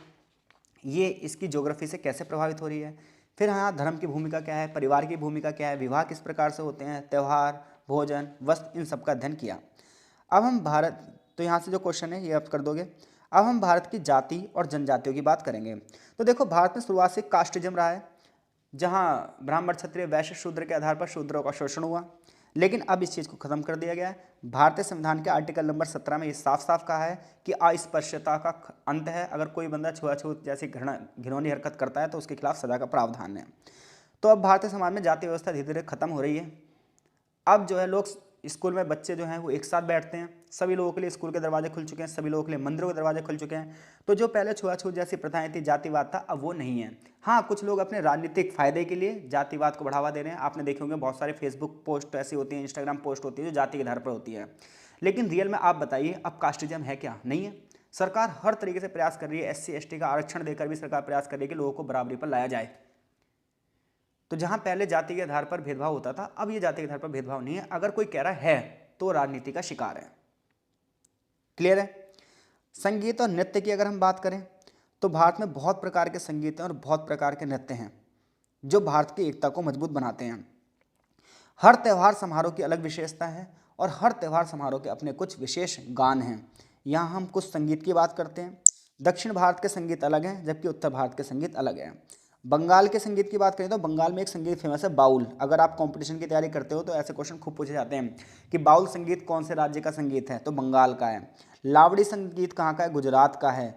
ये इसकी ज्योग्राफी से कैसे प्रभावित हो रही है। फिर यहाँ धर्म की भूमिका क्या है, परिवार की भूमिका क्या है, विवाह किस प्रकार से होते हैं, त्यौहार, भोजन, वस्त्र, इन सब का अध्ययन किया। अब हम भारत, तो यहाँ से जो क्वेश्चन है ये आप कर दोगे। अब हम भारत की जाति और जनजातियों की बात करेंगे। तो देखो, भारत में शुरुआत से कास्टिज्म रहा है, जहाँ ब्राह्मण, क्षत्रिय, वैश्य, शूद्र के आधार पर शूद्रों का शोषण हुआ, लेकिन अब इस चीज़ को खत्म कर दिया गया है। भारतीय संविधान के आर्टिकल नंबर 17 में ये साफ साफ कहा है कि अस्पृश्यता का अंत है। अगर कोई बंदा छुआछूत जैसी घिनौनी हरकत करता है तो उसके खिलाफ सजा का प्रावधान है। तो अब भारतीय समाज में जाति व्यवस्था धीरे धीरे खत्म हो रही है। अब जो है लोग स्कूल में बच्चे जो हैं वो एक साथ बैठते हैं, सभी लोगों के लिए स्कूल के दरवाजे खुल चुके हैं, सभी लोगों के लिए मंदिरों के दरवाजे खुल चुके हैं। तो जो पहले छुआछूत जैसी प्रथाएं थी, जातिवाद था, अब वो नहीं है। हाँ, कुछ लोग अपने राजनीतिक फायदे के लिए जातिवाद को बढ़ावा दे रहे हैं। आपने देखे होंगे बहुत सारे फेसबुक पोस्ट ऐसी होती हैं, इंस्टाग्राम पोस्ट होती है जो जाति के आधार पर होती है। लेकिन रियल में आप बताइए, अब कास्टिज्म है क्या? नहीं है। सरकार हर तरीके से प्रयास कर रही है, SC ST का आरक्षण देकर भी सरकार प्रयास कर रही है कि लोगों को बराबरी पर लाया जाए। तो जहां पहले जाति के आधार पर भेदभाव होता था, अब ये जाति के आधार पर भेदभाव नहीं है। अगर कोई कह रहा है तो राजनीति का शिकार है। क्लियर है? संगीत और नृत्य की अगर हम बात करें तो भारत में बहुत प्रकार के संगीत हैं और बहुत प्रकार के नृत्य हैं जो भारत की एकता को मजबूत बनाते हैं। हर त्यौहार समारोह की अलग विशेषता है और हर त्यौहार समारोह के अपने कुछ विशेष गान हैं। यहाँ हम कुछ संगीत की बात करते हैं। दक्षिण भारत के संगीत अलग हैं जबकि उत्तर भारत के संगीत अलग हैं। बंगाल के संगीत की बात करें तो बंगाल में एक संगीत फेमस है बाउल। अगर आप कंपटीशन की तैयारी करते हो तो ऐसे क्वेश्चन खूब पूछे जाते हैं कि बाउल संगीत कौन से राज्य का संगीत है, तो बंगाल का है। लावड़ी संगीत कहाँ का है? गुजरात का है।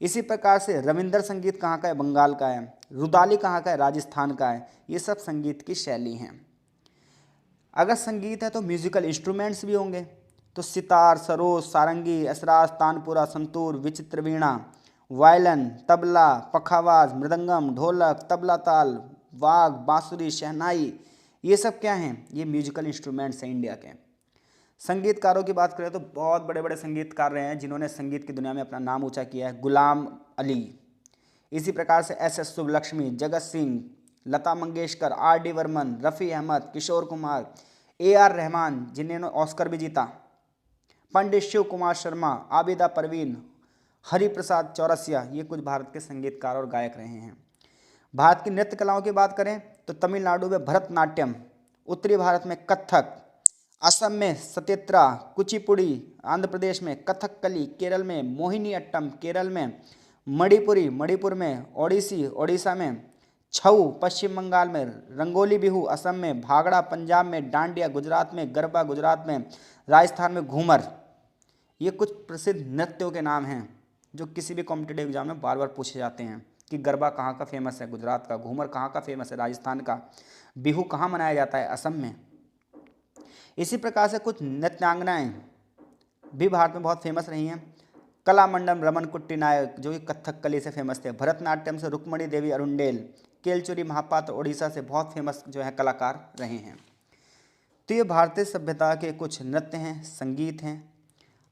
इसी प्रकार से रविंदर संगीत कहाँ का है? बंगाल का है। रुदाली कहाँ का है? राजस्थान का है। ये सब संगीत की शैली हैं। अगर संगीत है तो म्यूजिकल इंस्ट्रूमेंट्स भी होंगे, तो सितार, सरोद, सारंगी, असराज, तानपुरा, संतूर, विचित्र वीणा, वायलन, तबला, पखावाज, मृदंगम, ढोलक, तबला ताल, वाग, बांसुरी, शहनाई, ये सब क्या हैं? ये म्यूजिकल इंस्ट्रूमेंट्स हैं इंडिया के। संगीतकारों की बात करें तो बहुत बड़े बड़े संगीतकार रहे हैं जिन्होंने संगीत की दुनिया में अपना नाम ऊंचा किया है। गुलाम अली, इसी प्रकार से SS Subbulakshmi, Jagat Singh, Lata Mangeshkar, RD Burman, Rafi Ahmad, Kishore Kumar, AR Rahman जिन्होंने ऑस्कर भी जीता, पंडित शिव कुमार शर्मा, आबिदा परवीन, हरिप्रसाद चौरसिया, ये कुछ भारत के संगीतकार और गायक रहे हैं। भारत की नृत्य कलाओं की बात करें तो तमिलनाडु में भरतनाट्यम, उत्तरी भारत में कथक, असम में सतेत्रा, कुचिपुड़ी, आंध्र प्रदेश में कथकली, केरल में मोहिनी अट्टम, केरल में मणिपुरी, मणिपुर में ओडिसी, ओडिशा में छऊ, पश्चिम बंगाल में रंगोली बिहू, असम में भांगड़ा, पंजाब में डांडिया, गुजरात में गरबा, गुजरात में, राजस्थान में घूमर। ये कुछ प्रसिद्ध नृत्यों के नाम हैं जो किसी भी कॉम्पिटिटिव एग्जाम में बार बार पूछे जाते हैं कि गरबा कहाँ का फेमस है? गुजरात का। घूमर कहाँ का फेमस है? राजस्थान का। बिहू कहाँ मनाया जाता है? असम में। इसी प्रकार से कुछ नृत्यांगनाएं भी भारत में बहुत फेमस रही हैं। कलामंडलम रमन कुट्टी नायक जो कि कथकली से फेमस थे, भरतनाट्यम से रुक्मणी देवी अरुंडेल, केलचुरी महापात्र ओडिशा से बहुत फेमस जो है कलाकार रहे हैं। तो ये भारतीय सभ्यता के कुछ नृत्य हैं, संगीत हैं।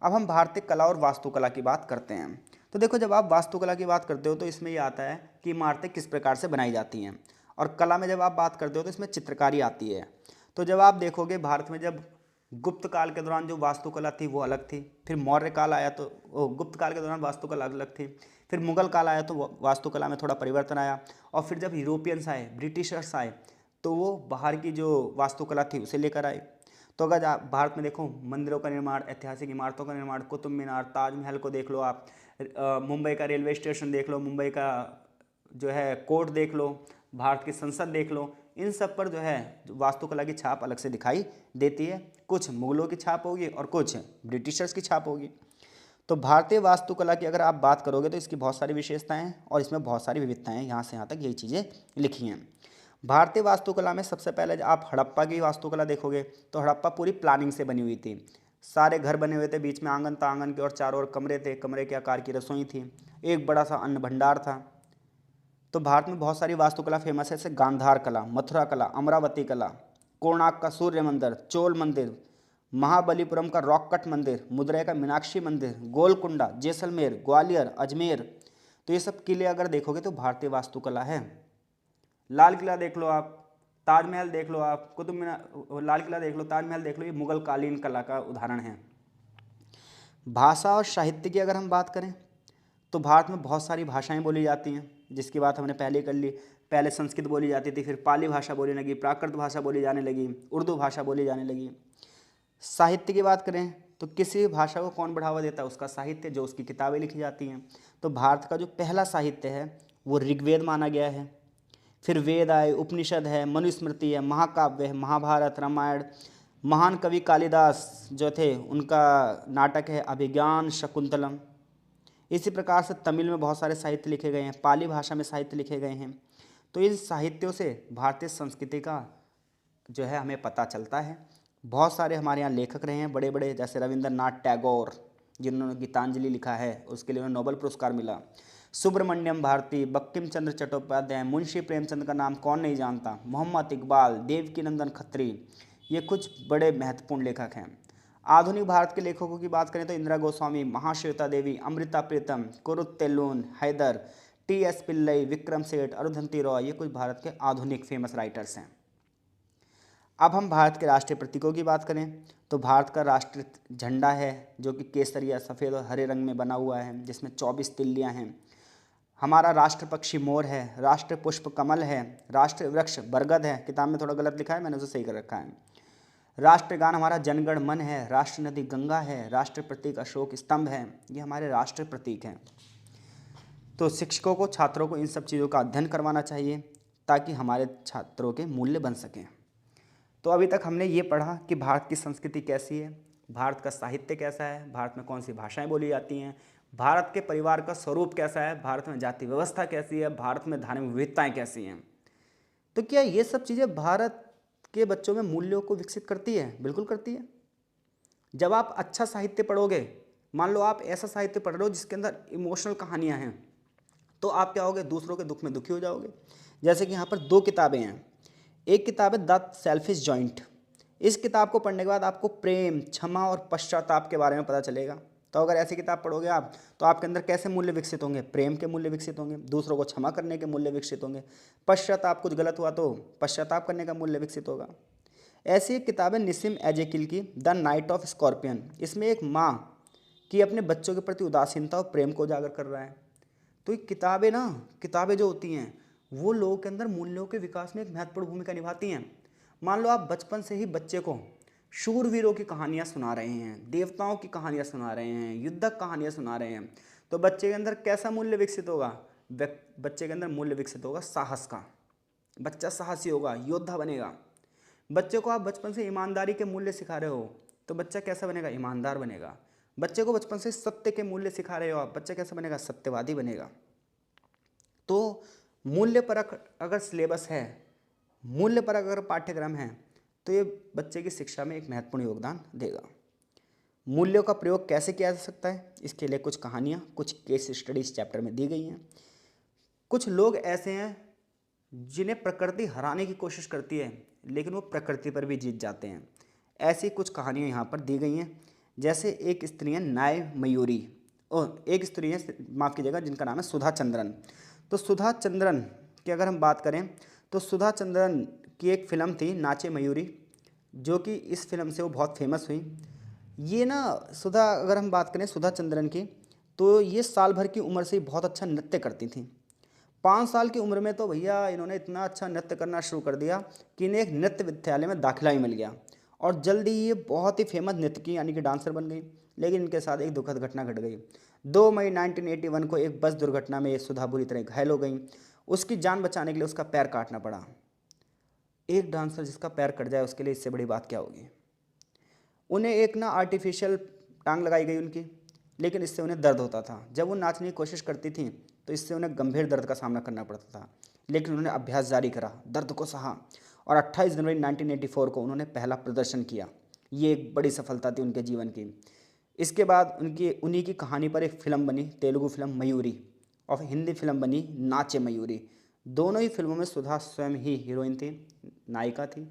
अब हम भारतीय कला और वास्तुकला की बात करते हैं। तो देखो, जब आप वास्तुकला की बात करते हो तो इसमें ये आता है कि इमारतें किस प्रकार से बनाई जाती हैं, और कला में जब आप बात करते हो तो इसमें चित्रकारी आती है। तो जब आप देखोगे भारत में जब गुप्त काल के दौरान जो वास्तुकला थी वो अलग थी, फिर मौर्य काल आया तो गुप्त काल के दौरान वास्तुकला अलग थी, फिर मुगल काल आया तो वास्तुकला में थोड़ा परिवर्तन आया, और फिर जब यूरोपियंस आए, ब्रिटिशर्स आए, तो वो बाहर की जो वास्तुकला थी उसे लेकर आए। तो अगर आप भारत में देखो, मंदिरों का निर्माण, ऐतिहासिक इमारतों का निर्माण, कुतुब मीनार, ताजमहल को देख लो आप, मुंबई का रेलवे स्टेशन देख लो, मुंबई का जो है कोर्ट देख लो, भारत की संसद देख लो, इन सब पर जो है वास्तुकला की छाप अलग से दिखाई देती है। कुछ मुगलों की छाप होगी और कुछ ब्रिटिशर्स की छाप होगी। तो भारतीय वास्तुकला की अगर आप बात करोगे तो इसकी बहुत सारी विशेषताएं हैं और इसमें बहुत सारी विविधताएं हैं। यहाँ से यहाँ तक यही चीज़ें लिखी हैं। भारतीय वास्तुकला में सबसे पहले आप हड़प्पा की वास्तुकला देखोगे तो हड़प्पा पूरी प्लानिंग से बनी हुई थी। सारे घर बने हुए थे, बीच में आंगन था, आंगन के और चारों ओर कमरे थे, कमरे के आकार की रसोई थी, एक बड़ा सा अन्न भंडार था। तो भारत में बहुत सारी वास्तुकला फेमस है, जैसे गांधार कला, मथुरा कला, अमरावती कला, कोणार्क का सूर्य मंदिर, चोल मंदिर, महाबलीपुरम का रॉक कट मंदिर, मदुरै का मीनाक्षी मंदिर, गोलकुंडा, जैसलमेर, ग्वालियर, अजमेर। तो ये सब किले अगर देखोगे तो भारतीय वास्तुकला है। लाल किला देख लो आप, ताजमहल देख लो आप, कुतुब मीनार, लाल किला देख लो, ताजमहल देख लो, ये मुगल कालीन कला का उदाहरण है। भाषा और साहित्य की अगर हम बात करें तो भारत में बहुत सारी भाषाएं बोली जाती हैं, जिसकी बात हमने पहले कर ली। पहले संस्कृत बोली जाती थी, फिर पाली भाषा बोलने लगी, प्राकृत भाषा बोली जाने लगी, उर्दू भाषा बोली जाने लगी। साहित्य की बात करें तो किसी भी भाषा को कौन बढ़ावा देता है? उसका साहित्य, जो उसकी किताबें लिखी जाती हैं। तो भारत का जो पहला साहित्य है वो ऋग्वेद माना गया है, फिर वेद आए, उपनिषद है, मनुस्मृति है, महाकाव्य है, महाभारत, रामायण। महान कवि कालिदास जो थे उनका नाटक है अभिज्ञान शकुंतलम। इसी प्रकार से तमिल में बहुत सारे साहित्य लिखे गए हैं, पाली भाषा में साहित्य लिखे गए हैं। तो इन साहित्यों से भारतीय संस्कृति का जो है हमें पता चलता है। बहुत सारे हमारे यहाँ लेखक रहे हैं बड़े बड़े, जैसे रविंद्रनाथ टैगोर जिन्होंने गीतांजलि लिखा है, उसके लिए उन्हें नोबेल पुरस्कार मिला। सुब्रमण्यम भारती, बंकिम चंद्र चट्टोपाध्याय, मुंशी प्रेमचंद का नाम कौन नहीं जानता, मोहम्मद इकबाल, देवकीनंदन खत्री, ये कुछ बड़े महत्वपूर्ण लेखक हैं। आधुनिक भारत के लेखकों की बात करें तो इंदिरा गोस्वामी, महाश्वेता देवी, अमृता प्रीतम, कुरुतेलून, हैदर, टी.एस. पिल्लई, विक्रम सेठ, अरुंधति रॉय, ये कुछ भारत के आधुनिक फेमस राइटर्स हैं। अब हम भारत के राष्ट्रीय प्रतीकों की बात करें तो भारत का राष्ट्रीय झंडा है जो कि केसरिया, सफ़ेद और हरे रंग में बना हुआ है, जिसमें 24 तिल्लियाँ हैं। हमारा राष्ट्र पक्षी मोर है, राष्ट्र पुष्प कमल है, राष्ट्रीय वृक्ष बरगद है, किताब में थोड़ा गलत लिखा है, मैंने उसे सही कर रखा है। राष्ट्रगान हमारा जनगण मन है, राष्ट्र नदी गंगा है, राष्ट्र प्रतीक अशोक स्तंभ है, ये हमारे राष्ट्र प्रतीक हैं। तो शिक्षकों को छात्रों को इन सब चीज़ों का अध्ययन करवाना चाहिए ताकि हमारे छात्रों के मूल्य बन सकें। तो अभी तक हमने ये पढ़ा कि भारत की संस्कृति कैसी है, भारत का साहित्य कैसा है, भारत में कौन सी भाषाएं बोली जाती हैं, भारत के परिवार का स्वरूप कैसा है, भारत में जाति व्यवस्था कैसी है, भारत में धार्मिक विविधताएं कैसी हैं। तो क्या ये सब चीज़ें भारत के बच्चों में मूल्यों को विकसित करती है? बिल्कुल करती है। जब आप अच्छा साहित्य पढ़ोगे, मान लो आप ऐसा साहित्य पढ़ रहे हो जिसके अंदर इमोशनल कहानियाँ हैं, तो आप क्या होगे, दूसरों के दुख में दुखी हो जाओगे। जैसे कि यहाँ पर 2 किताबें हैं। एक किताब है द सेल्फिश जॉइंट। इस किताब को पढ़ने के बाद आपको प्रेम, क्षमा और पश्चाताप के बारे में पता चलेगा। तो अगर ऐसी किताब पढ़ोगे आप, तो आपके अंदर कैसे मूल्य विकसित होंगे? प्रेम के मूल्य विकसित होंगे, दूसरों को क्षमा करने के मूल्य विकसित होंगे, पश्चाताप, कुछ गलत हुआ तो पश्चाताप करने का मूल्य विकसित होगा। ऐसी एक किताब है निसिम एजेकिल की, द नाइट ऑफ स्कॉर्पियन। इसमें एक माँ की अपने बच्चों के प्रति उदासीनता और प्रेम को उजागर कर रहा है। तो ये किताबें जो होती हैं वो लोगों के अंदर मूल्यों के विकास में एक महत्वपूर्ण भूमिका निभाती हैं। मान लो आप बचपन से ही बच्चे को शूरवीरों की कहानियाँ सुना रहे हैं, देवताओं की कहानियाँ सुना रहे हैं, युद्धक कहानियाँ सुना रहे हैं, तो बच्चे के अंदर कैसा मूल्य विकसित होगा? बच्चे के अंदर मूल्य विकसित होगा साहस का। बच्चा साहसी होगा, योद्धा बनेगा। बच्चे को आप बचपन से ईमानदारी के मूल्य सिखा रहे हो तो बच्चा कैसा बनेगा? ईमानदार बनेगा। बच्चे को बचपन से सत्य के मूल्य सिखा रहे हो आप, बच्चा कैसा बनेगा? सत्यवादी बनेगा। तो मूल्य पर अगर सिलेबस है, मूल्य पर अगर पाठ्यक्रम है, तो ये बच्चे की शिक्षा में एक महत्वपूर्ण योगदान देगा। मूल्यों का प्रयोग कैसे किया जा सकता है, इसके लिए कुछ कहानियाँ, कुछ केस स्टडीज चैप्टर में दी गई हैं। कुछ लोग ऐसे हैं जिन्हें प्रकृति हराने की कोशिश करती है लेकिन वो प्रकृति पर भी जीत जाते हैं। ऐसी कुछ कहानियाँ यहाँ पर दी गई हैं। जैसे एक स्त्री है न्याय मयूरी, और एक स्त्री है, माफ़ कीजिएगा, जिनका नाम है सुधा चंद्रन। तो सुधा चंद्रन की अगर हम बात करें तो सुधा चंद्रन की एक फ़िल्म थी नाचे मयूरी, जो कि इस फिल्म से वो बहुत फेमस हुई। ये ना अगर हम बात करें सुधा चंद्रन की, तो ये साल भर की उम्र से ही बहुत अच्छा नृत्य करती थी। 5 साल की उम्र में तो भैया इन्होंने इतना अच्छा नृत्य करना शुरू कर दिया कि इन्हें एक नृत्य विद्यालय में दाखिला ही मिल गया और जल्दी ये बहुत ही फेमस नृत्यकी यानी कि डांसर बन गई। लेकिन इनके साथ एक दुखद घटना घट गई। 2 मई 1981 को एक बस दुर्घटना में ये सुधा बुरी तरह घायल हो गई। उसकी जान बचाने के लिए उसका पैर काटना पड़ा। एक डांसर जिसका पैर कट जाए उसके लिए इससे बड़ी बात क्या होगी। उन्हें एक ना आर्टिफिशियल टांग लगाई गई उनकी, लेकिन इससे उन्हें दर्द होता था। जब वो नाचने की कोशिश करती थी तो इससे उन्हें गंभीर दर्द का सामना करना पड़ता था, लेकिन उन्होंने अभ्यास जारी करा, दर्द को सहा और 28 जनवरी 1984 को उन्होंने पहला प्रदर्शन किया। ये एक बड़ी सफलता थी उनके जीवन की। इसके बाद उन्हीं की कहानी पर एक फ़िल्म बनी, तेलुगु फिल्म मयूरी, और हिंदी फिल्म बनी नाचे मयूरी। दोनों ही फिल्मों में सुधा स्वयं ही हीरोइन थी, नायिका थी।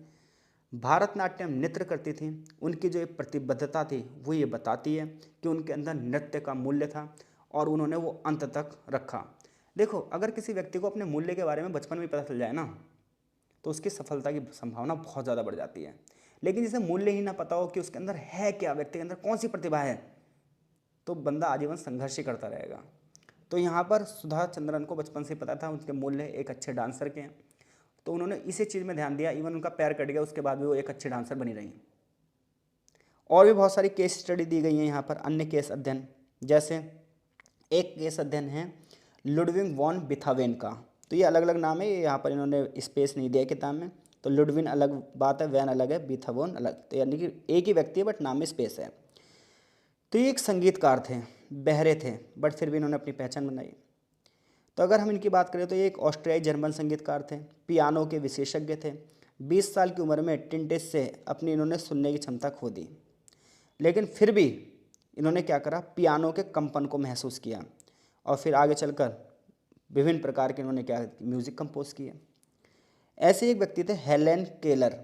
भारतनाट्यम नृत्य करती थी। उनकी जो एक प्रतिबद्धता थी वो ये बताती है कि उनके अंदर नृत्य का मूल्य था और उन्होंने वो अंत तक रखा। देखो, अगर किसी व्यक्ति को अपने मूल्य के बारे में बचपन में पता चल जाए ना, तो उसकी सफलता की संभावना बहुत ज़्यादा बढ़ जाती है। लेकिन जिसे मूल्य ही ना पता हो कि उसके अंदर है क्या, व्यक्ति के अंदर कौन सी प्रतिभा है, तो बंदा आजीवन संघर्ष ही करता रहेगा। तो यहाँ पर सुधा चंद्रन को बचपन से पता था उनके मूल्य एक अच्छे डांसर के हैं, तो उन्होंने इसी चीज़ में ध्यान दिया। इवन उनका पैर कट गया उसके बाद भी वो एक अच्छे डांसर बनी रही। और भी बहुत सारी केस स्टडी दी गई हैं यहाँ पर, अन्य केस अध्ययन। जैसे एक केस अध्ययन है लुडविग वॉन बिथावेन का। तो ये अलग अलग नाम है, ये यहाँ पर इन्होंने स्पेस नहीं दिया किताब में। तो लुडविन अलग बात है, वैन अलग है, बिथावोन अलग, तो यानी कि एक ही व्यक्ति है बट नाम में स्पेस है। तो ये एक संगीतकार थे, बहरे थे, बट फिर भी इन्होंने अपनी पहचान बनाई। तो अगर हम इनकी बात करें तो ये एक ऑस्ट्रियाई जर्मन संगीतकार थे, पियानो के विशेषज्ञ थे, 20 साल की उम्र में टिंटिस से अपनी इन्होंने सुनने की क्षमता खो दी, लेकिन फिर भी इन्होंने क्या करा, पियानो के कंपन को महसूस किया और फिर आगे चलकर विभिन्न प्रकार के इन्होंने क्या म्यूज़िक कंपोज किए। ऐसे एक व्यक्ति थे हेलेन केलर।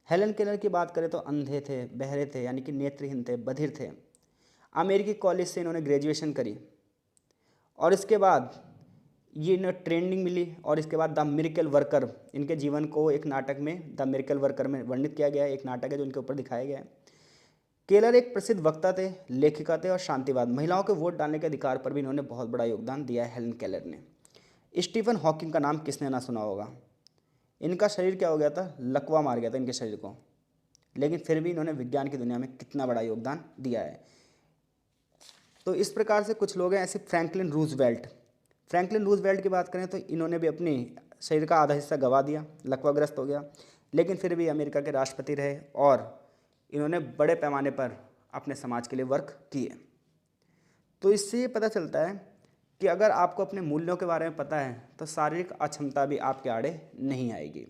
हेलेन केलर की बात करें तो अंधे थे, बहरे थे, यानी कि नेत्रहीन थे, बधिर थे। अमेरिकी कॉलेज से इन्होंने ग्रेजुएशन करी और इसके बाद ये इन्हें ट्रेनिंग मिली और इसके बाद द मिरेकल वर्कर, इनके जीवन को एक नाटक में द मिरेकल वर्कर में वर्णित किया गया है। एक नाटक है जो इनके ऊपर दिखाया गया है। केलर एक प्रसिद्ध वक्ता थे, लेखिका थे और शांतिवाद, महिलाओं के वोट डालने के अधिकार पर भी इन्होंने बहुत बड़ा योगदान दिया है हेलेन केलर ने। स्टीफन हॉकिंग का नाम किसने ना सुना होगा। इनका शरीर क्या हो गया था, लकवा मार गया था इनके शरीर को, लेकिन फिर भी इन्होंने विज्ञान की दुनिया में कितना बड़ा योगदान दिया है। तो इस प्रकार से कुछ लोग हैं ऐसे। Franklin Roosevelt. फ्रैंकलिन रूजवेल्ट की बात करें तो इन्होंने भी अपनी शरीर का आधा हिस्सा गंवा दिया, लकवाग्रस्त हो गया, लेकिन फिर भी अमेरिका के राष्ट्रपति रहे और इन्होंने बड़े पैमाने पर अपने समाज के लिए वर्क किए। तो इससे ये पता चलता है कि अगर आपको अपने मूल्यों के बारे में पता है तो शारीरिक अक्षमता भी आपके आड़े नहीं आएगी।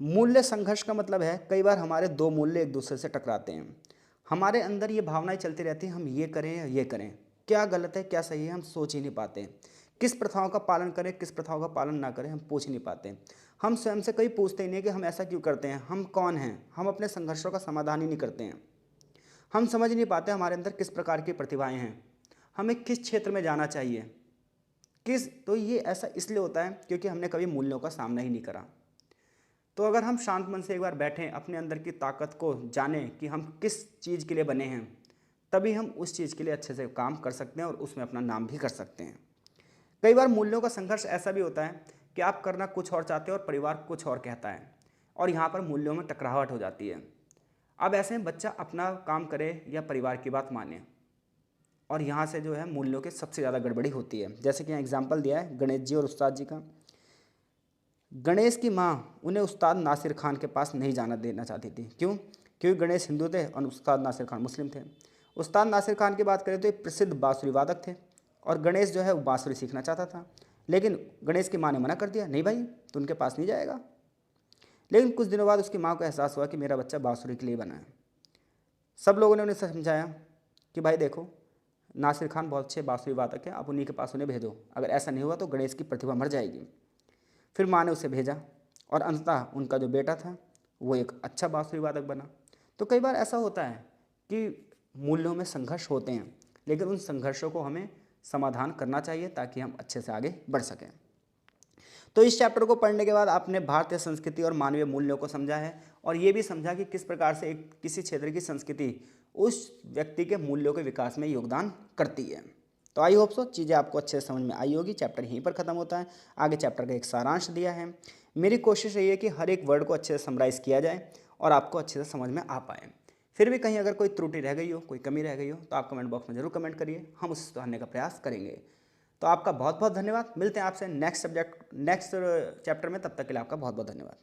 मूल्य संघर्ष का मतलब है कई बार हमारे दो मूल्य एक दूसरे से टकराते हैं। हमारे अंदर ये भावनाएं चलती रहती हैं, हम ये करें या ये करें, क्या गलत है क्या सही है, हम सोच ही नहीं पाते। किस प्रथाओं का पालन करें, किस प्रथाओं का पालन ना करें, हम पूछ ही नहीं पाते। हम स्वयं से कभी पूछते ही नहीं कि हम ऐसा क्यों करते हैं, हम कौन हैं। हम अपने संघर्षों का समाधान ही नहीं करते हैं। हम समझ नहीं पाते हमारे अंदर किस प्रकार की प्रतिभाएं हैं, हमें किस क्षेत्र में जाना चाहिए, तो ये ऐसा इसलिए होता है क्योंकि हमने कभी मूल्यों का सामना ही नहीं करा। तो अगर हम शांत मन से एक बार बैठें, अपने अंदर की ताकत को जानें कि हम किस चीज़ के लिए बने हैं, तभी हम उस चीज़ के लिए अच्छे से काम कर सकते हैं और उसमें अपना नाम भी कर सकते हैं। कई बार मूल्यों का संघर्ष ऐसा भी होता है कि आप करना कुछ और चाहते हो और परिवार कुछ और कहता है, और यहाँ पर मूल्यों में टकराहट हो जाती है। अब ऐसे में बच्चा अपना काम करे या परिवार की बात माने, और यहाँ से जो है मूल्यों के सबसे ज़्यादा गड़बड़ी होती है। जैसे कि यहाँ एग्जाम्पल दिया है गणेश जी और उस्ताद जी का। गणेश की माँ उन्हें उस्ताद नासिर खान के पास नहीं जाना देना चाहती थी। क्यों? क्योंकि गणेश हिंदू थे और उस्ताद नासिर खान मुस्लिम थे। उस्ताद नासिर खान की बात करें तो एक प्रसिद्ध बांसुरी वादक थे और गणेश जो है वो बांसुरी सीखना चाहता था, लेकिन गणेश की माँ ने मना कर दिया, नहीं भाई तो उनके पास नहीं जाएगा। लेकिन कुछ दिनों बाद उसकी माँ को एहसास हुआ कि मेरा बच्चा बांसुरी के लिए बना है। सब लोगों ने उन्हें समझाया कि भाई देखो नासिर खान बहुत अच्छे बांसुरी वादक हैं, आप उन्हीं के पास उन्हें भेजो, अगर ऐसा नहीं हुआ तो गणेश की प्रतिभा मर जाएगी। फिर माँ ने उसे भेजा और अंततः उनका जो बेटा था वो एक अच्छा बांसुरी वादक बना। तो कई बार ऐसा होता है कि मूल्यों में संघर्ष होते हैं, लेकिन उन संघर्षों को हमें समाधान करना चाहिए ताकि हम अच्छे से आगे बढ़ सकें। तो इस चैप्टर को पढ़ने के बाद आपने भारतीय संस्कृति और मानवीय मूल्यों को समझा है और ये भी समझा कि किस प्रकार से किसी क्षेत्र की संस्कृति उस व्यक्ति के मूल्यों के विकास में योगदान करती है। तो आई होप सो चीज़ें आपको अच्छे से समझ में आई होगी। चैप्टर यहीं पर ख़त्म होता है। आगे चैप्टर का एक सारांश दिया है। मेरी कोशिश यही है कि हर एक वर्ड को अच्छे से समराइज़ किया जाए और आपको अच्छे से समझ में आ पाए। फिर भी कहीं अगर कोई त्रुटि रह गई हो, कोई कमी रह गई हो, तो आप कमेंट बॉक्स में ज़रूर कमेंट करिए, हम उसे सुधारने का प्रयास करेंगे। तो आपका बहुत बहुत धन्यवाद। मिलते हैं आपसे नेक्स्ट चैप्टर में, तब तक के लिए आपका बहुत बहुत धन्यवाद।